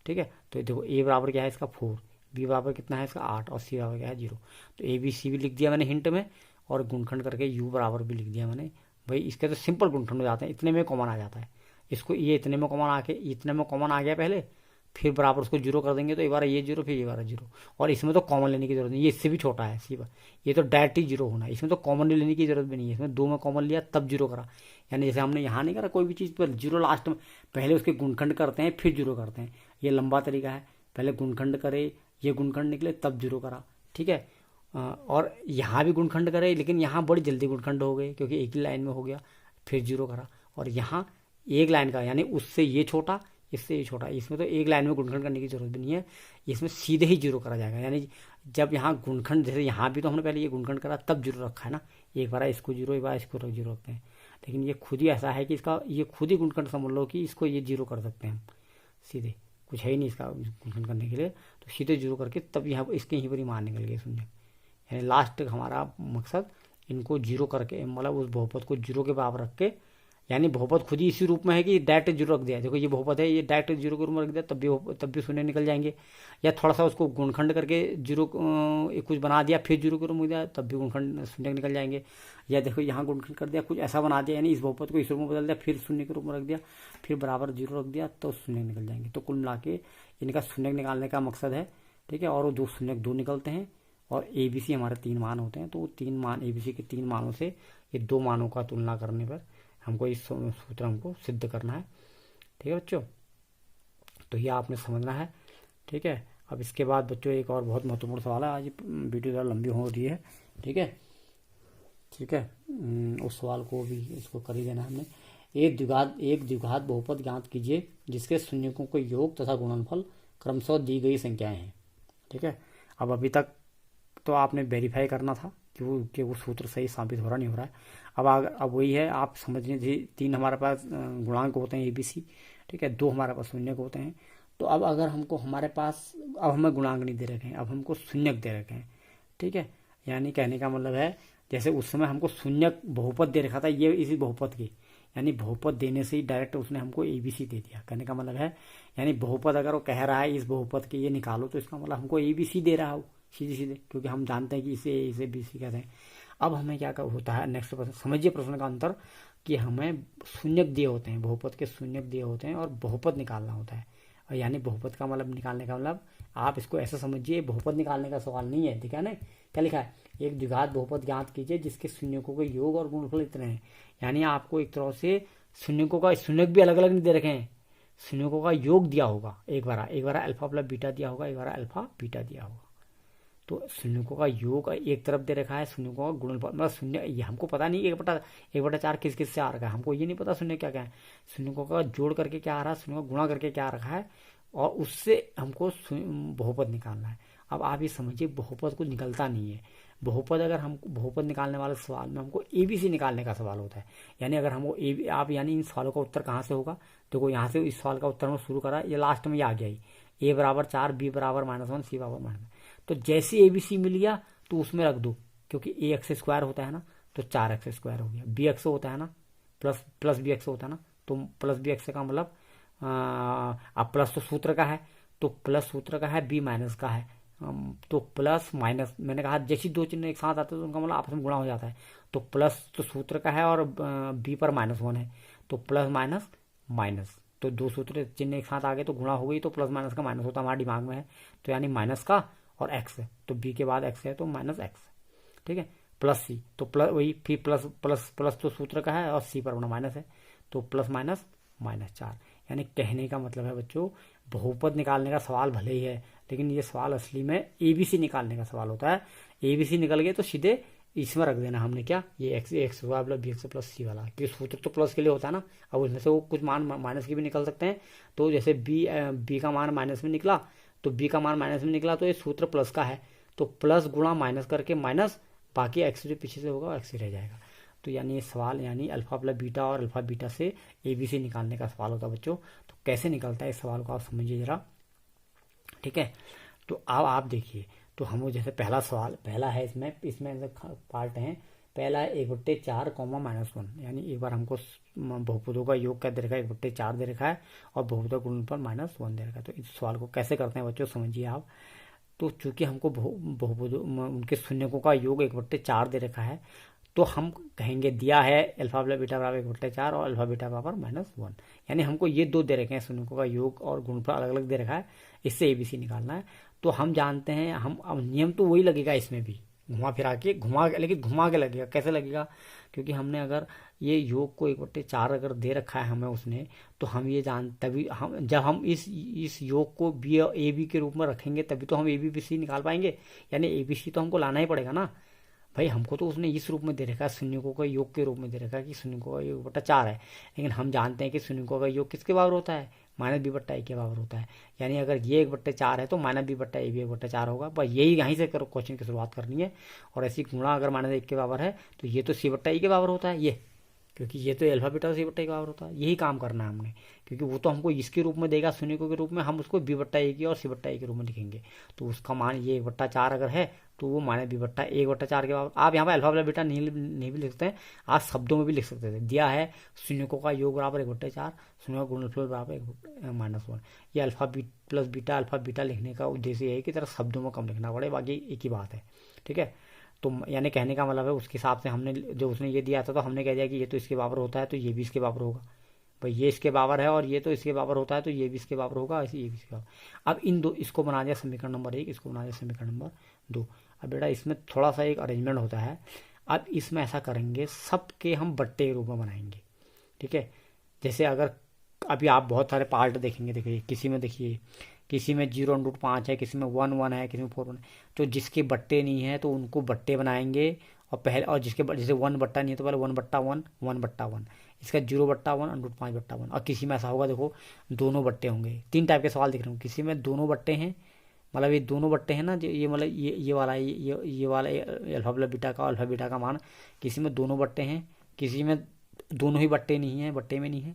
ठीक है। तो देखो A बराबर क्या है इसका 4, B बराबर कितना है इसका 8, और C बराबर क्या है 0। तो ABC भी लिख दिया मैंने हिंट में, और गुणनखंड करके U बराबर भी लिख दिया मैंने। भाई इसके तो सिंपल गुणनखंड हो जाते हैं, इतने में कॉमन आ जाता है। इसको ये इतने में कॉमन आके, इतने में कॉमन आ गया पहले, फिर बराबर उसको 0 कर देंगे तो एक बार ये 0, फिर ये बार 0, और इसमें तो कॉमन लेने की जरूरत नहीं, ये इससे भी छोटा है सी, ये तो डायरेक्ट ही 0 होना है, इसमें तो कॉमन लेने की जरूरत भी नहीं है। इसमें 2 में कॉमन लिया तब 0 करा, यानी जैसे हमने यहाँ नहीं करा कोई भी चीज़ पर 0 लास्ट में, पहले उसके गुणनखंड करते हैं फिर 0 करते हैं, ये लंबा तरीका है। पहले गुणनखंड करे, ये गुणनखंड निकले तब 0 करा, ठीक है। और यहाँ भी गुणनखंड करे, लेकिन यहाँ बड़ी जल्दी गुणनखंड हो गए क्योंकि एक ही लाइन में हो गया, फिर 0 करा। और यहाँ एक लाइन का, यानी उससे ये छोटा, इससे ये छोटा, इसमें तो एक लाइन में गुणनखंड करने की जरूरत भी नहीं है, इसमें सीधे ही 0 करा जाएगा। यानी जब यहाँ गुणनखंड, जैसे यहाँ भी तो हमने पहले ये गुणनखंड करा तब 0 रखा है ना, एक बार इसको 0, एक बार इसको 0 रखते हैं, लेकिन ये खुद ही ऐसा है कि इसका ये खुद ही गुणनखंड समझ लो कि इसको ये 0 कर सकते हैं हम सीधे, कुछ है ही नहीं इसका गुणनखंड करने के लिए, तो सीधे 0 करके तब यहाँ इसके यहीं पर ही मान निकल गए शून्य। यानी लास्ट हमारा मकसद इनको 0 करके, मतलब उस बहुपद को 0 के बराबर रख के, यानी बहुपद खुद ही इसी रूप में है कि डायरेक्ट 0 रख दिया, देखो ये बहुपद है, ये डायरेक्ट 0 के रूप में रख दिया तब भी शून्य निकल जाएंगे, या थोड़ा सा उसको गुणनखंड करके 0 कुछ बना दिया फिर 0 के रूप में दिया तब भी गुणनखंड शून्य निकल जाएंगे, या देखो यहाँ गुणनखंड कर दिया कुछ ऐसा बना दिया, यानी इस बहुपद को इस रूप में बदल दिया फिर शून्य के रूप में रख दिया, फिर बराबर 0 रख दिया तो शून्य निकल जाएंगे। तो कुल मिला के इनका शून्य निकालने का मकसद है, ठीक है। और वो 2 शून्य 2 निकलते हैं, और ABC हमारे 3 मान होते हैं, तो 3 मान ABC के 3 मानों से ये 2 मानों का तुलना करने पर हमको इस सूत्र हमको सिद्ध करना है, ठीक है बच्चों। तो ये आपने समझना है, ठीक है। अब इसके बाद बच्चों एक और बहुत महत्वपूर्ण सवाल है, आज वीडियो ज़्यादा लंबी हो रही है, ठीक है, ठीक है। उस सवाल को भी इसको कर ही देना हमने। एक द्विघात बहुपद ज्ञात कीजिए जिसके शून्यकों के योग तथा गुणनफल क्रमशः दी गई संख्याएं हैं, ठीक है। अब अभी तक तो आपने वेरीफाई करना था कि वो सूत्र सही साबित हो रहा नहीं हो रहा है। अब वही है, आप समझ लीजिए 3 हमारे पास गुणांक होते हैं ABC, ठीक है, 2 हमारे पास शून्य होते हैं। तो अब अगर हमको हमारे पास, अब हमें गुणांक नहीं दे रखे हैं, अब हमको शून्यक दे रखे हैं, ठीक है। यानी कहने का मतलब है जैसे उस समय हमको शून्यक बहुपद दे रखा था, ये इसी बहुपद की, यानी बहुपद देने से ही डायरेक्ट उसने हमको ABC दे दिया। कहने का मतलब है यानी बहुपद अगर वो कह रहा है इस बहुपद के ये निकालो, तो इसका मतलब हमको ABC दे रहा हो सीधे, क्योंकि हम जानते हैं कि इसे BC कहते हैं। अब हमें क्या होता है, नेक्स्ट प्रश्न समझिए, प्रश्न का अंतर कि हमें शून्यक दिए होते हैं, बहुपद के शून्यक दिए होते हैं और बहुपद निकालना होता है। और यानी बहुपद का मतलब निकालने का मतलब आप इसको ऐसा समझिए, बहुपद निकालने का सवाल नहीं है, ठीक है ना। क्या लिखा है, एक द्विघात बहुपद ज्ञात कीजिए जिसके शून्यकों के योग और गुणनफल इतने हैं। यानी आपको एक तरह से शून्यकों का, शून्यक भी अलग अलग नहीं दे रखे हैं, शून्यकों का योग दिया होगा, एक बार अल्फा प्लस बीटा दिया होगा, एक बार अल्फा बीटा दिया होगा। तो शून्यकों का योग एक तरफ दे रखा है, शून्यकों का गुणनफल, मतलब शून्य ये हमको पता नहीं 1/4 किस किस से आ रखा है, हमको ये नहीं पता शून्य क्या क्या है, शून्यकों का जोड़ करके क्या आ रहा है, शून्य का गुणा करके क्या आ रखा है, और उससे हमको बहुपद निकालना है। अब आप ये समझिए बहुपद कुछ निकलता नहीं है, बहुपद अगर हम बहुपद निकालने वाले सवाल में हमको ABC निकालने का सवाल होता है। यानी अगर हमको आप यानी इन सवालों का उत्तर कहाँ से होगा, देखो यहाँ से इस सवाल का उत्तर हम शुरू करा, ये लास्ट में ये आ गया ही, A बराबर 4, B बराबर -1, C बराबर -1। तो जैसे ABC मिल गया तो उसमें रख दो, क्योंकि AX² होता है ना, तो 4x² हो गया, BX होता है ना, प्लस BX होता है ना, तो प्लस BX का मतलब अब प्लस तो सूत्र का है, तो प्लस सूत्र का है, B माइनस का है, तो प्लस माइनस, मैंने कहा जैसे 2 चिन्ह एक साथ आते हैं तो उनका मतलब आपस में गुणा हो जाता है। तो प्लस तो सूत्र का है और B पर -1 है, तो प्लस माइनस माइनस, तो 2 सूत्र चिन्ह एक साथ आ गए तो गुणा हो गई, तो प्लस माइनस का माइनस होता हमारे दिमाग में है, तो यानी माइनस का और x है, तो B के बाद x है तो -x, ठीक है, प्लस C, तो प्लस वही फिर प्लस प्लस प्लस तो सूत्र का है और C पर अपना माइनस है, तो प्लस माइनस -4। यानी कहने का मतलब है बच्चों, बहुपद निकालने का सवाल भले ही है, लेकिन ये सवाल असली में ABC निकालने का सवाल होता है। ABC निकल गए तो सीधे इसमें रख देना हमने, क्या ये x हुआ प्लस BX प्लस C वाला, क्योंकि सूत्र तो प्लस के लिए होता है ना। अब उसमें से वो कुछ मान माइनस के भी निकल सकते हैं, तो जैसे B का मान माइनस में निकला, तो B का मान माइनस में निकला, तो ये सूत्र प्लस का है, तो प्लस गुणा माइनस करके माइनस, बाकी x जो पीछे से होगा x ही रह जाएगा। तो यानी ये सवाल यानी अल्फा प्लस बीटा और अल्फा बीटा से ABC निकालने का सवाल होता है बच्चों। तो कैसे निकलता है इस सवाल को आप समझिए जरा, ठीक है। तो अब आप देखिए, तो हम जैसे पहला सवाल पहला है, इसमें पार्ट है। पहला है 1/4 -1, यानी एक बार हमको बहुपदों का योग क्या दे रखा है, 1/4 दे रखा है और बहुपदों का गुणनफल -1 दे रखा है। तो इस सवाल को कैसे करते हैं बच्चों समझिए आप। तो चूंकि हमको बहुपदों उनके शून्यकों का योग 1/4 दे रखा है, तो हम कहेंगे दिया है अल्फा प्लस बीटा बराबर 1/4 और अल्फा बीटा बराबर -1, यानी हमको ये दो दे रखे हैं, शून्यकों का योग और गुणनफल अलग अलग दे रखा है, इससे ABC निकालना है। तो हम जानते हैं, हम अब नियम तो वही लगेगा इसमें भी, घुमा फिरा के लेकिन घुमा के लगेगा। कैसे लगेगा, क्योंकि हमने अगर ये योग को 1/4 अगर दे रखा है हमें उसने, तो हम ये तभी हम जब हम इस योग को B और AB के रूप में रखेंगे तभी तो हम ABC निकाल पाएंगे, यानी ABC तो हमको लाना ही पड़ेगा ना भाई। हमको तो उसने इस रूप में दे रखा है, शून्यकों का योग के रूप में दे रखा है कि शून्यकों का योग 1/4 है, लेकिन हम जानते हैं कि शून्यकों का योग किसके बराबर होता है, -B/A के बराबर होता है। यानी अगर ये 1/4 है तो -B/A भी 1/4 होगा। बस यही यहीं से क्वेश्चन की शुरुआत करनी है। और ऐसी गुणा अगर -1 के बराबर है तो ये तो C/E के बराबर होता है ये, क्योंकि ये तो अल्फा बीटा C/E के बराबर होता है। यही काम करना है हमने, क्योंकि वो तो हमको इसके रूप में देगा शून्यकों के रूप में, हम उसको B/A की और C/E के रूप में लिखेंगे। तो उसका मान ये 1/4 अगर है तो वो -B/A 1/4 के बराबर। आप यहाँ पे अल्फा प्लस बीटा नहीं भी लिख सकते हैं, आप शब्दों में भी लिख सकते थे। दिया है शून्यकों का योग बराबर 1/4, शून्यकों का गुणनफल बराबर -1। ये अल्फा प्लस बीटा लिखने का उद्देश्य ये है कि तरह शब्दों में कम लिखना पड़े, बाकी एक ही बात है, ठीक है। तो यानी कहने का मतलब है उसके हिसाब से हमने जो उसने ये दिया था तो हमने कह दिया कि ये तो इसके बराबर होता है तो ये भी इसके बराबर होगा। भाई ये इसके बराबर है और ये तो इसके बराबर होता है तो ये भी इसके बराबर होगा, ऐसे ये भी इसके बराबर। अब इन दो इसको बना दिया समीकरण नंबर 1, इसको बना दिया समीकरण नंबर 2। अब बेटा इसमें थोड़ा सा एक अरेंजमेंट होता है। अब इसमें ऐसा करेंगे, सबके हम बट्टे के रूप में बनाएंगे, ठीक है। जैसे अगर अभी आप बहुत सारे पार्ट देखेंगे, देखिए किसी में 0√5 है, किसी में 1 है, किसी में 4 है। तो जिसके बट्टे नहीं है तो उनको बट्टे बनाएंगे, और जिसके जैसे 1 बट्टा नहीं है तो पहले 1/1 1/1, इसका 0/1 √5/1। और किसी में ऐसा होगा, देखो दोनों बट्टे होंगे। 3 टाइप के सवाल दिख रहे हैं। किसी में दोनों बट्टे हैं, मतलब ये दोनों बट्टे हैं ना, जो ये मतलब ये वाला अल्फा प्लस बीटा का अल्फा बीटा का मान, किसी में दोनों बट्टे हैं, किसी में दोनों ही बट्टे नहीं है, बट्टे में नहीं है,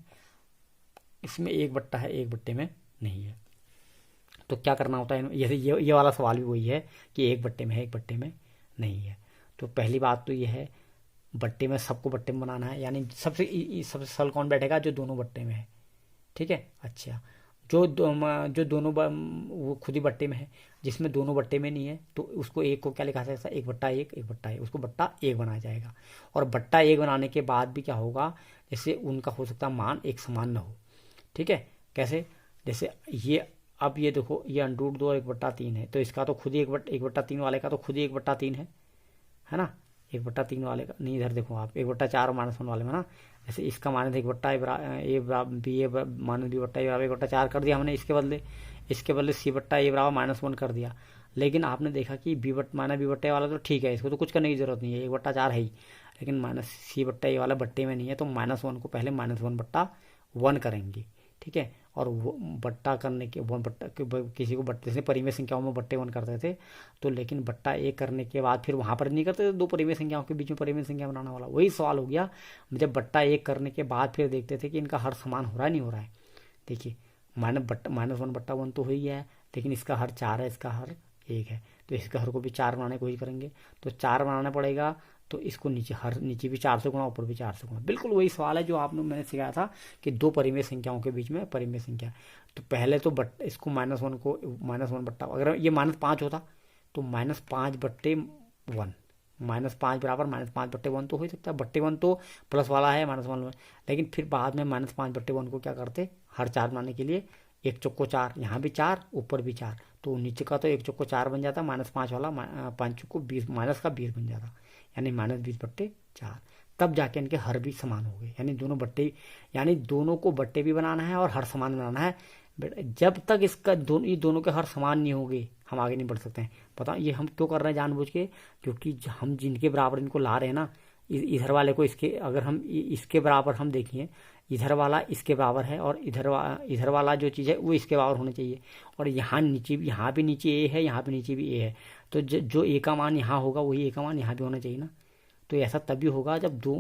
इसमें एक बट्टा है, एक बट्टे में नहीं है। तो क्या करना होता है, जैसे ये वाला सवाल भी वही है कि एक बट्टे में है, एक बट्टे में नहीं है। तो पहली बात तो ये है, बट्टे में सबको बट्टे में बनाना है, यानी सबसे सरल कौन बैठेगा, जो दोनों बट्टे में है, ठीक है। अच्छा, जो दोनों वो खुद ही बट्टे में है, जिसमें दोनों बट्टे में नहीं है तो उसको एक को क्या लिखा जाएगा, 1/1 1/1, उसको बट्टा 1 बनाया जाएगा। और बट्टा 1 बनाने के बाद भी क्या होगा, जैसे उनका हो सकता मान एक समान न हो, ठीक है। कैसे, जैसे ये अब ये देखो, ये √2 1/3 है, तो इसका तो खुद ही 1/3 वाले का तो खुद ही 1/3 है ना। 1/3 वाले का नहीं, इधर देखो आप 1/4 -1 वाले में ना, जैसे इसका माइनस 1/A माइनस B/A 1/4 कर दिया हमने। इसके बदले C/A बराबर -1 कर दिया। लेकिन आपने देखा कि B/A वाला तो ठीक है, इसको तो कुछ करने की जरूरत नहीं है, 1/4 है ही, लेकिन C/A वाला बट्टे में नहीं है, तो -1 को पहले -1/1 करेंगे, ठीक है। और वो बट्टा करने के किसी को बट्टे से परिमेय संख्याओं में बट्टे 1 करते थे, तो लेकिन बट्टा 1 करने के बाद फिर वहां पर नहीं करते थे, दो परिमेय संख्याओं के बीच में परिमेय संख्या बनाना वाला वही सवाल हो गया। जब बट्टा 1 करने के बाद फिर देखते थे कि इनका हर समान हो रहा है नहीं हो रहा है। देखिए -1/1 तो ही है, लेकिन इसका हर 4 है, इसका हर 1 है, तो इसका हर को भी 4 बनाने की कोशिश करेंगे, तो 4 बनाना पड़ेगा। तो इसको नीचे भी 4 से गुणा, ऊपर भी 4 से गुणा। बिल्कुल वही सवाल है जो मैंने सिखाया था कि दो परिमेय संख्याओं के बीच में परिमेय संख्या। तो पहले तो इसको -1 को -1 बट्टा, अगर ये -5 होता तो -5/1, -5 बराबर -5/1 तो हो सकता है। बट्टे 1 तो प्लस वाला है, -1, लेकिन फिर बाद में -5/1 को क्या करते, हर 4 बनाने के लिए 1 चौको 4, यहाँ भी 4, ऊपर भी 4, तो नीचे का तो 1 चौको 4 बन जाता, -5 वाला 5 चौको 20, माइनस का 20 बन जाता, यानी -20/4। तब जाके इनके हर भी समान हो गए, यानी दोनों को बट्टे भी बनाना है और हर समान बनाना है। जब तक ये दोनों के हर समान नहीं होंगे हम आगे नहीं बढ़ सकते हैं। पता ये हम क्यों कर रहे हैं जानबूझ के, क्योंकि हम जिनके बराबर इनको ला रहे हैं ना, इधर वाले को इसके, अगर हम इसके बराबर हम देखिए, इधर वाला इसके बराबर है और इधर वाला जो चीज़ है वो इसके बराबर होनी चाहिए। और यहाँ भी नीचे ए है, यहाँ भी नीचे भी ए है, तो जो ए का मान यहाँ होगा वही ए का मान यहाँ भी होना चाहिए ना। तो ऐसा तभी होगा जब दो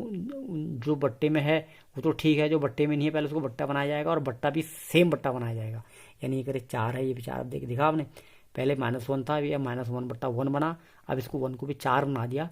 जो बट्टे में है वो तो ठीक है, जो बट्टे में नहीं है पहले उसको बट्टा बनाया जाएगा और बट्टा भी सेम बट्टा बनाया जाएगा। यानी अगर 4 है, ये भी 4 दिखा आपने, पहले -1 था, ये -1/1 बना, अब इसको 1 को भी 4 बना दिया,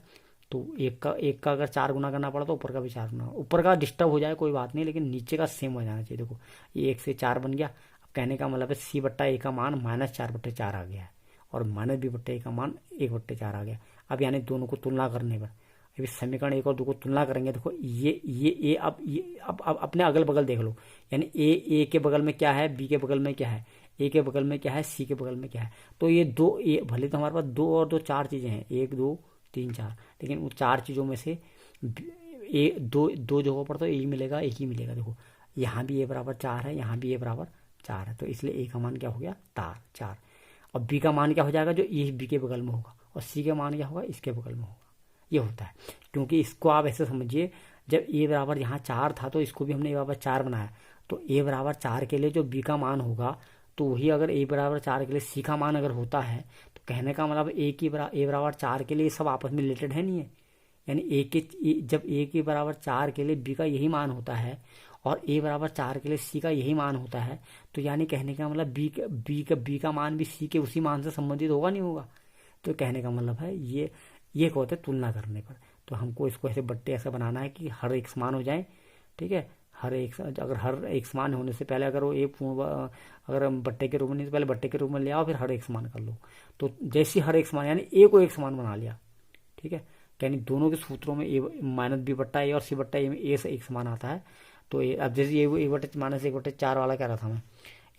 तो एक का अगर 4 गुना करना पड़ा तो ऊपर का भी 4 गुना, ऊपर का डिस्टर्ब हो जाए कोई बात नहीं, लेकिन नीचे का सेम हो जाना चाहिए। देखो ये 1 से 4 बन गया। अब कहने का मतलब है C/A का मान -4/4 आ गया है और -B/A का मान 1/4 आ गया। अब यानी दोनों को तुलना करने पर, अभी समीकरण 1 और 2 को तुलना करेंगे, देखो ये अब अपने अगल बगल देख लो, यानी ए के बगल में क्या है, बी के बगल में क्या है, ए के बगल में क्या है, सी के बगल में क्या है। तो ये दो, ये भले तो हमारे पास 2 और 2 4 चीजें हैं, 1 2 3 4, लेकिन उन 4 चीजों में से दो जगहों पर तो एक मिलेगा, एक ही मिलेगा। देखो यहाँ भी A=4 है, यहाँ भी A=4 है, तो इसलिए ए का मान क्या हो गया, 4। और बी का मान क्या हो जाएगा, जो ये बी के बगल में होगा, और सी का मान क्या होगा, इसके बगल में होगा। ये होता है, क्योंकि इसको आप ऐसे समझिए, जब A= यहाँ 4 था तो इसको भी हमने A=4 बनाया, तो A=4 के लिए जो बी का मान होगा, तो वही अगर A=4 के लिए सी का मान अगर होता है, तो कहने का मतलब A=4 के लिए सब आपस में रिलेटेड है, नहीं है। यानी जब A=4 के लिए बी का यही मान होता है और A=4 के लिए सी का यही मान होता है, तो यानी कहने का मतलब बी का मान भी सी के उसी मान से संबंधित होगा, नहीं होगा। तो कहने का मतलब है ये कहते हैं तुलना करने पर। तो हमको इसको ऐसे बट्टे ऐसा बनाना है कि हर एक समान हो जाए, ठीक है। अगर हर एक समान होने से पहले अगर वो अगर हम बट्टे के रूप में नहीं, तो पहले बट्टे के रूप में ले आओ, फिर हर एक समान कर लो। तो जैसे हर एक समान, यानी ए को एक समान बना लिया, ठीक है। यानी दोनों के सूत्रों में -B/A और C/A में ए से एक समान आता है। तो अब जैसे ये -1/4 वाला कह रहा था मैं,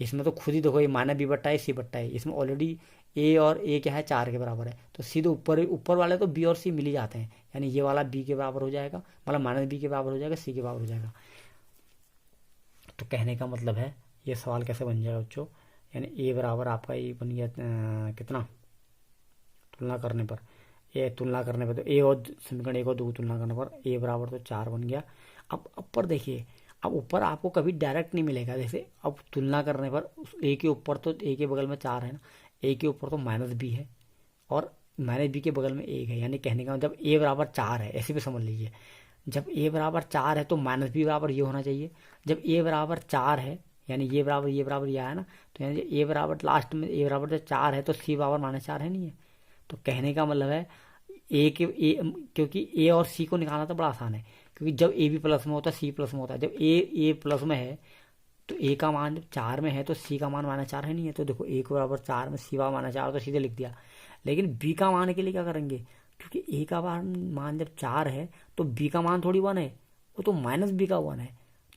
इसमें तो खुद ही देखो ये -B/A C/A, इसमें ऑलरेडी ए और ए क्या है, 4 के बराबर है, तो सीधे ऊपर वाले तो बी और सी मिल ही जाते हैं, यानी ये वाला बी के बराबर हो जाएगा, मतलब -B के बराबर हो जाएगा, सी के बराबर हो जाएगा। तो कहने का मतलब है ये सवाल कैसे बन जाएगा बच्चों, यानी ए बराबर आपका ये बन गया कितना, तुलना करने पर तो ए और समीकरण 1 और 2 की तुलना करने पर ए बराबर तो 4 बन गया। अब ऊपर देखिए, अब ऊपर आपको कभी डायरेक्ट नहीं मिलेगा, जैसे अब तुलना करने पर ए के ऊपर तो ए के बगल में 4 है ना, ए के ऊपर तो -B है और -B के बगल में 1 है, यानी कहने का जब A=4 है, ऐसे भी समझ लीजिए, जब A=4 है तो -B बराबर ये होना चाहिए। जब A=4 है, यानी ये बराबर ये आया ना, तो यानी A बराबर लास्ट में A=4 है तो C बराबर -4 है, नहीं है। तो कहने का मतलब है क्योंकि ए और सी को निकालना तो बड़ा आसान है, क्योंकि जब ए भी प्लस में होता है सी प्लस में होता है, जब ए प्लस में है तो ए का मान जब 4 में है तो सी का मान -4 है, नहीं है। तो देखो ए को बराबर 4 में सी बराबर -4 तो सीधे लिख दिया, लेकिन बी का मान के लिए क्या करेंगे, क्योंकि ए का मान जब 4 है तो बी का मान थोड़ी 1 है, वो तो -B का 1 है।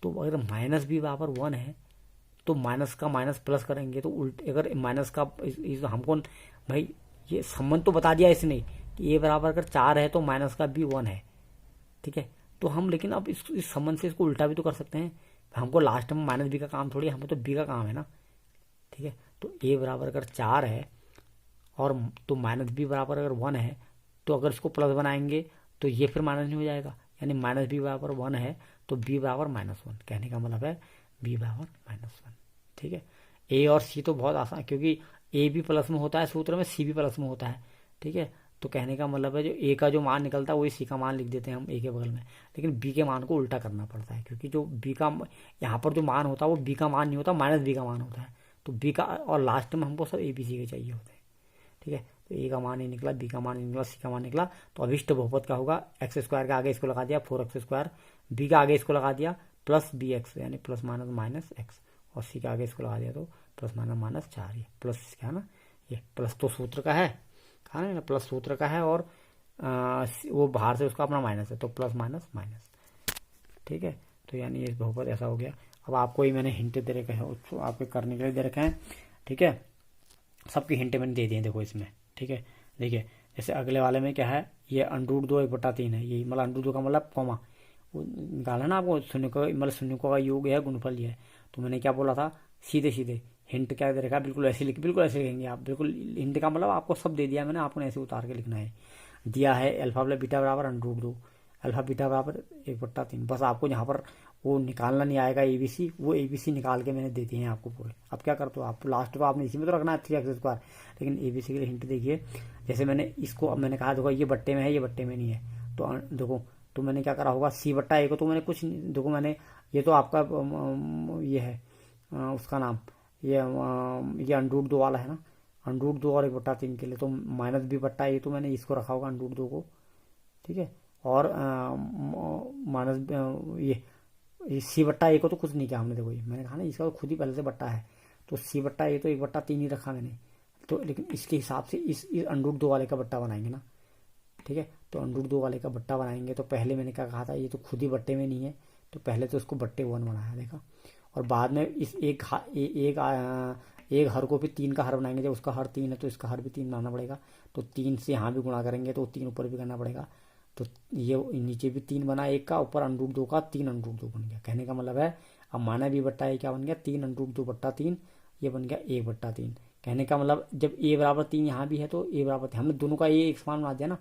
तो अगर -B बराबर 1 है तो माइनस का माइनस प्लस करेंगे, तो उल्टे अगर माइनस का हमको भाई ये संबंध तो बता दिया इसने कि ए बराबर अगर 4 है तो माइनस का भी 1 है, ठीक है। तो हम लेकिन अब इस संबंध से इसको उल्टा भी तो कर सकते हैं, हमको लास्ट में -B का काम थोड़ी, हमें तो B का काम है ना, ठीक है। तो ए बराबर अगर 4 है और तो -B बराबर अगर 1 है, तो अगर इसको प्लस बनाएंगे तो ये फिर माइनस नहीं हो जाएगा, यानी -B बराबर 1 है तो B बराबर -1। कहने का मतलब है B बराबर -1, ठीक है। ए और सी तो बहुत आसान, क्योंकि ए भी प्लस में होता है सूत्र में, सी भी प्लस में होता है, ठीक है। तो कहने का मतलब है जो ए का जो मान निकलता है वही सी का मान लिख देते हैं हम ए के बगल में, लेकिन बी के मान को उल्टा करना पड़ता है, क्योंकि जो बी का यहाँ पर जो मान होता है वो बी का मान नहीं होता, -B का मान होता है। तो बी का और लास्ट में हमको सब ABC के चाहिए होते हैं, ठीक है। तो ए का मान नहीं निकला, बी का मान नहीं निकला, सी का मान निकला, तो अभिष्ट बहुपद का होगा x² के आगे इसको लगा दिया 4x², बी का आगे इसको लगा दिया +BX यानी प्लस माइनस -X, और सी के आगे इसको लगा दिया तो +-4, ये प्लस क्या है ना, ये प्लस तो सूत्र का है, कहा ना प्लस सूत्र का है, और वो बाहर से उसका अपना माइनस है, तो +-, ठीक है। तो यानी ये बहुपद ऐसा हो गया। अब आपको ही मैंने हिंट दे रखे हैं, आपके करने के लिए दे रखे हैं, ठीक है। सबकी हिंट मैंने दे दी है देखो इसमें, ठीक है। देखिए जैसे अगले वाले में क्या है, ये √2 1/3 है, यही मतलब √2 का मतलब कॉमा वो निकाला ना आपको, शून्य का योग है, गुणफल ये है। तो मैंने क्या बोला था, सीधे हिंट क्या दे रखा है, बिल्कुल ऐसे लिखेंगे आप, बिल्कुल हिंट का मतलब आपको सब दे दिया मैंने, आपको ऐसे उतार के लिखना है। दिया है अल्फा प्लस बीटा बराबर √2, अल्फा बीटा बराबर 1/3, बस आपको यहाँ पर वो निकालना नहीं आएगा ABC, वो ABC निकाल के मैंने दे दिए हैं आपको पूरे। अब क्या करते हो आप, लास्ट को आपने इसी में तो रखना है 3x², लेकिन ABC के लिए हिंट देखिए, जैसे मैंने इसको अब मैंने कहा देखो ये बट्टे में है, ये बट्टे में नहीं है, तो देखो, तो मैंने क्या करा होगा, सी बट्टा ए को तो मैंने कुछ नहीं, देखो मैंने, ये तो आपका ये है उसका नाम, ये अंडरूट 2 वाला है ना, अंडरूट 2 और 1/3 के लिए तो माइनस बी बट्टा ए, तो मैंने इसको रखा होगा अंडरूट 2 को, ठीक है। और माइनस ये सी बट्टा ए को तो कुछ नहीं किया हमने, देखो ये मैंने कहा ना, इसका तो खुद ही पहले से बट्टा है, तो सी बट्टा ए तो 1/3 ही रखा मैंने, तो लेकिन इसके हिसाब से इस अंडरूट 2 वाले का बट्टा बनाएंगे ना, ठीक है। तो अंडरूट 2 वाले का बट्टा बनाएंगे, तो पहले मैंने क्या कहा था, ये तो खुद ही बट्टे में नहीं है, तो पहले तो उसको बट्टे 1 बनाया, देखा। और बाद में इस एक हर को भी 3 का हर बनाएंगे, जब उसका हर 3 है तो इसका हर भी 3 बनाना पड़ेगा, तो 3 से यहाँ भी गुणा करेंगे तो 3 ऊपर भी करना पड़ेगा, तो ये नीचे भी 3 बना, 1 का, ऊपर अंडरूट 2 का 3 अंडरूट 2 बन गया। कहने का मतलब है, अब माना बी बट्टा ए क्या बन गया, 3 अंडरूट 2/3, ये बन गया 1/3। कहने का मतलब जब ए बराबर 3 यहाँ भी है तो ए बराबर 3, हमने दोनों का ए एक समान बना दिया ना,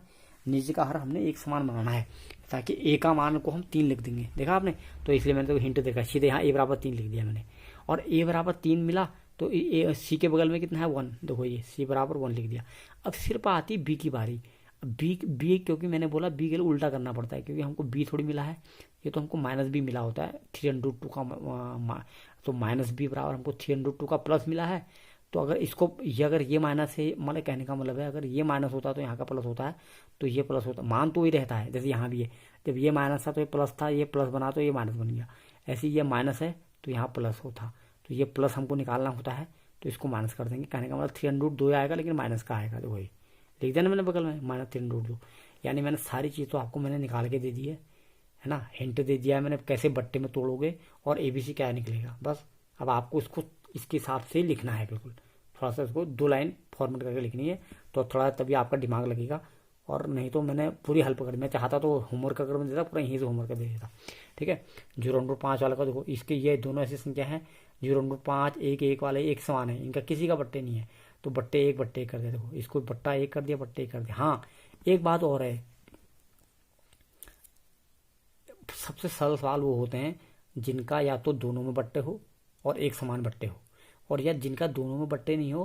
नीचे का हर हमने एक समान बनाना है, ताकि ए का मान को हम 3 लिख देंगे, देखा आपने। तो इसलिए मैंने तो हिंट देखा, सीधे यहाँ ए बराबर 3 लिख दिया मैंने, और ए बराबर 3 मिला तो सी के बगल में कितना है 1, देखो ये सी बराबर 1 लिख दिया। अब सिर्फ आती बी की बारी, बी क्योंकि मैंने बोला बी के लिए उल्टा करना पड़ता है, क्योंकि हमको बी थोड़ी मिला है, ये तो हमको माइनस बी मिला होता है 3√2 का, तो माइनस बी बराबर हमको 3√2 का प्लस मिला है। तो अगर इसको अगर ये माइनस है, मतलब कहने का मतलब है अगर ये माइनस होता है तो यहाँ का प्लस होता है, तो ये प्लस होता, मान तो ही रहता है, जैसे यहाँ भी है, जब ये माइनस था तो ये प्लस था, ये प्लस बना तो ये माइनस बन गया, ऐसे ये माइनस है तो यहाँ प्लस होता, तो ये प्लस हमको निकालना होता है, तो इसको माइनस कर देंगे। कहने का मतलब 3√2 आएगा, लेकिन माइनस का आएगा, तो वही लिख दिया ना मैंने बगल में -3√2। यानी मैंने सारी चीज़ तो आपको मैंने निकाल के दे दी है ना, हिंट दे दिया है मैंने कैसे बट्टे में तोड़ोगे और ABC क्या निकलेगा, बस। अब आपको इसको इसके हिसाब से लिखना है, बिल्कुल थोड़ा सा इसको 2 लाइन फॉर्मेट करके लिखनी है, तो थोड़ा तभी आपका दिमाग लगेगा, और नहीं तो मैंने पूरी हेल्प कर, मैं चाहता तो होमवर्क अगर मैं देता पूरा यहीं से होमवर्क दे देता, ठीक है। 0.5 वाला का देखो, इसके ये दोनों ऐसी संख्या है, 0.5 1 1 वाले एक समान है, इनका किसी का बट्टे नहीं है, तो बट्टे 1 कर दिया, देखो इसको बट्टा 1 कर दिया, बट्टे 1 कर दिया। हाँ, एक बात और है, सबसे सरल सवाल वो होते हैं जिनका या तो दोनों में बट्टे हो और एक समान बट्टे हो, और या जिनका दोनों में बट्टे नहीं हो,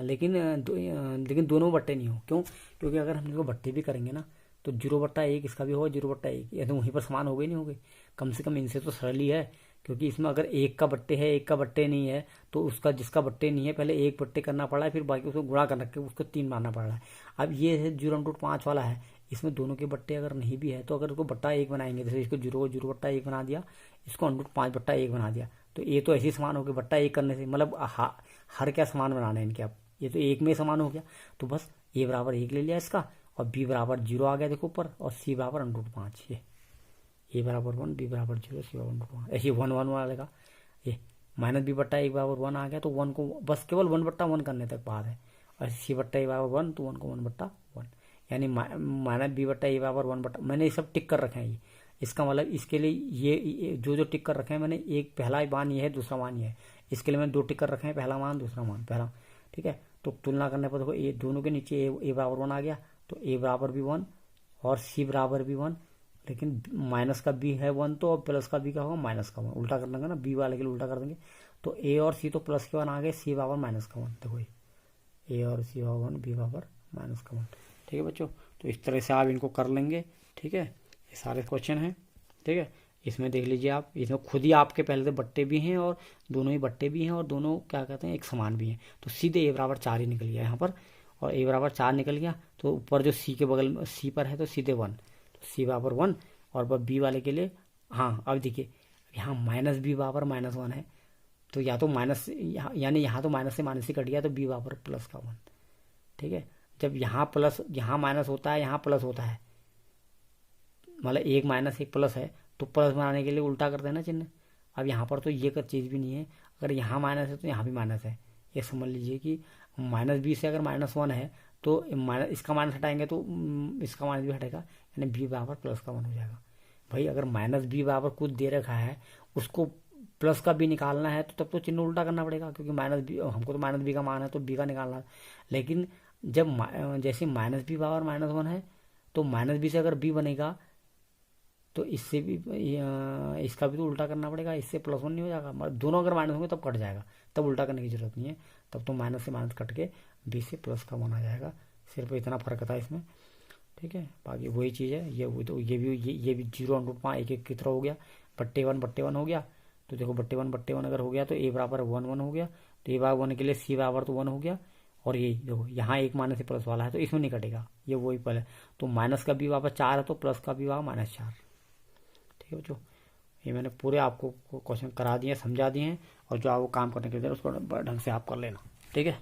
लेकिन दोनों में बट्टे नहीं हो। क्यों? क्योंकि अगर हम इनको बट्टे भी करेंगे ना, तो 0/1 इसका भी होगा, 0/1, या तो वहीं पर समान हो गए नहीं हो गए, कम से कम इनसे तो सरल ही है, क्योंकि इसमें अगर 1 का बट्टे है 1 का बट्टे नहीं है, तो उसका जिसका बट्टे नहीं है पहले 1 बट्टे करना पड़ रहा है, फिर बाकी उसको गुणा कर रखे उसको 3 मारना पड़ रहा है। अब ये है 0.5 वाला है, इसमें दोनों के बट्टे अगर नहीं भी है, तो अगर उसको बट्टा 1 बनाएंगे, जैसे इसको 0/1 बना दिया, इसको 5/1 बना दिया, तो ये तो ऐसे ही समान हो गया बट्टा 1 करने से, मतलब हर क्या समान बनाना है इनके, अब ये तो 1 में समान हो गया, तो बस a बराबर 1 ले लिया इसका, और b बराबर 0 आ गया देखो ऊपर, और c बराबर √5, ये a बराबर 1, b बराबर 0, c बराबर √5, ऐसे 1 1 वाला लगा, ये -b बट्टा 1 बराबर 1 आ गया, तो 1 को बस केवल 1/1 करने तक बात है, और c बट्टा a बराबर 1, तो 1 को 1/1, यानी -b बट्टा a बराबर 1/, मैंने ये सब टिक कर रखे हैं, ये इसका मतलब इसके लिए ये जो टिक कर रखे हैं मैंने, एक पहला मान ये है, दूसरा मान ये है, इसके लिए मैंने 2 टिक कर रखे हैं, पहला मान दूसरा मान, पहला, ठीक है। तो तुलना करने पर देखो ये दोनों के नीचे a बराबर 1 आ गया, तो a बराबर भी 1 और c बराबर भी 1, लेकिन माइनस का b है 1, तो और प्लस का b का होगा माइनस का 1, उल्टा कर देंगे ना, b वाले के लिए उल्टा कर देंगे, तो a और c तो प्लस के 1 आ गए, c बराबर माइनस का 1, देखो a और c बराबर 1, b बराबर माइनस का 1, ठीक है बच्चों। तो इस तरह से आप इनको कर लेंगे, ठीक है। ये सारे क्वेश्चन हैं, ठीक है। इसमें देख लीजिए आप, इसमें खुद ही आपके पहले से बट्टे भी हैं और दोनों ही बट्टे भी हैं और दोनों क्या कहते हैं एक समान भी हैं, तो सीधे a बराबर 4 ही निकल गया यहाँ पर, और a बराबर 4 निकल गया, तो ऊपर जो c के बगल में c पर है तो सीधे 1, तो c बराबर 1, और b वाले के लिए, हाँ अब देखिए यहाँ -b बराबर -1 है, तो या तो माइनस, यानी यहाँ तो माइनस से माइनस ही कट गया, तो b बराबर प्लस का 1, ठीक है। जब यहाँ प्लस यहाँ माइनस होता है, यहाँ प्लस होता है, मतलब 1 - 1 प्लस है, तो प्लस बनाने के लिए उल्टा कर देना चिन्ह। अब यहाँ पर तो ये कर चीज़ भी नहीं है, अगर यहाँ माइनस है तो यहाँ भी माइनस है, ये समझ लीजिए कि -b से अगर -1 है तो इसका माइनस हटाएंगे तो इसका माइनस भी हटेगा, यानी b बराबर प्लस का 1 हो जाएगा। भाई अगर -b बराबर कुछ दे रखा है, उसको प्लस का b निकालना है, तो तब तो चिन्ह उल्टा करना पड़ेगा, क्योंकि -b हमको तो -b का मान है तो b का निकालना है। लेकिन जब जैसे -b बराबर -1 है, तो -b से अगर b बनेगा तो इससे भी इसका भी तो उल्टा करना पड़ेगा, इससे +1 नहीं हो जाएगा, मतलब दोनों अगर माइनस होंगे तब कट जाएगा, तब उल्टा करने की जरूरत नहीं है, तब तो माइनस से माइनस कट के b से प्लस का 1 आ जाएगा, सिर्फ इतना फर्क था इसमें, ठीक है। बाकी वही चीज़ है, ये भी 0 एक एक की तरह हो गया। बट्टे वन हो गया, तो देखो बट्टे वन अगर हो गया तो ए बराबर 1 1 हो गया, तो ए बराबर 1 के लिए सी बराबर तो 1 हो गया। और ये देखो यहाँ एक माइनस से प्लस वाला है तो इसमें नहीं कटेगा, ये वही पहले। तो माइनस का भी वापस 4 है तो प्लस का भी वापस -4। ठीक है बच्चों, ये मैंने पूरे आपको क्वेश्चन करा दिए, समझा दिए हैं, और जो आपको काम करने के लिए उसको ढंग से आप कर लेना। ठीक है।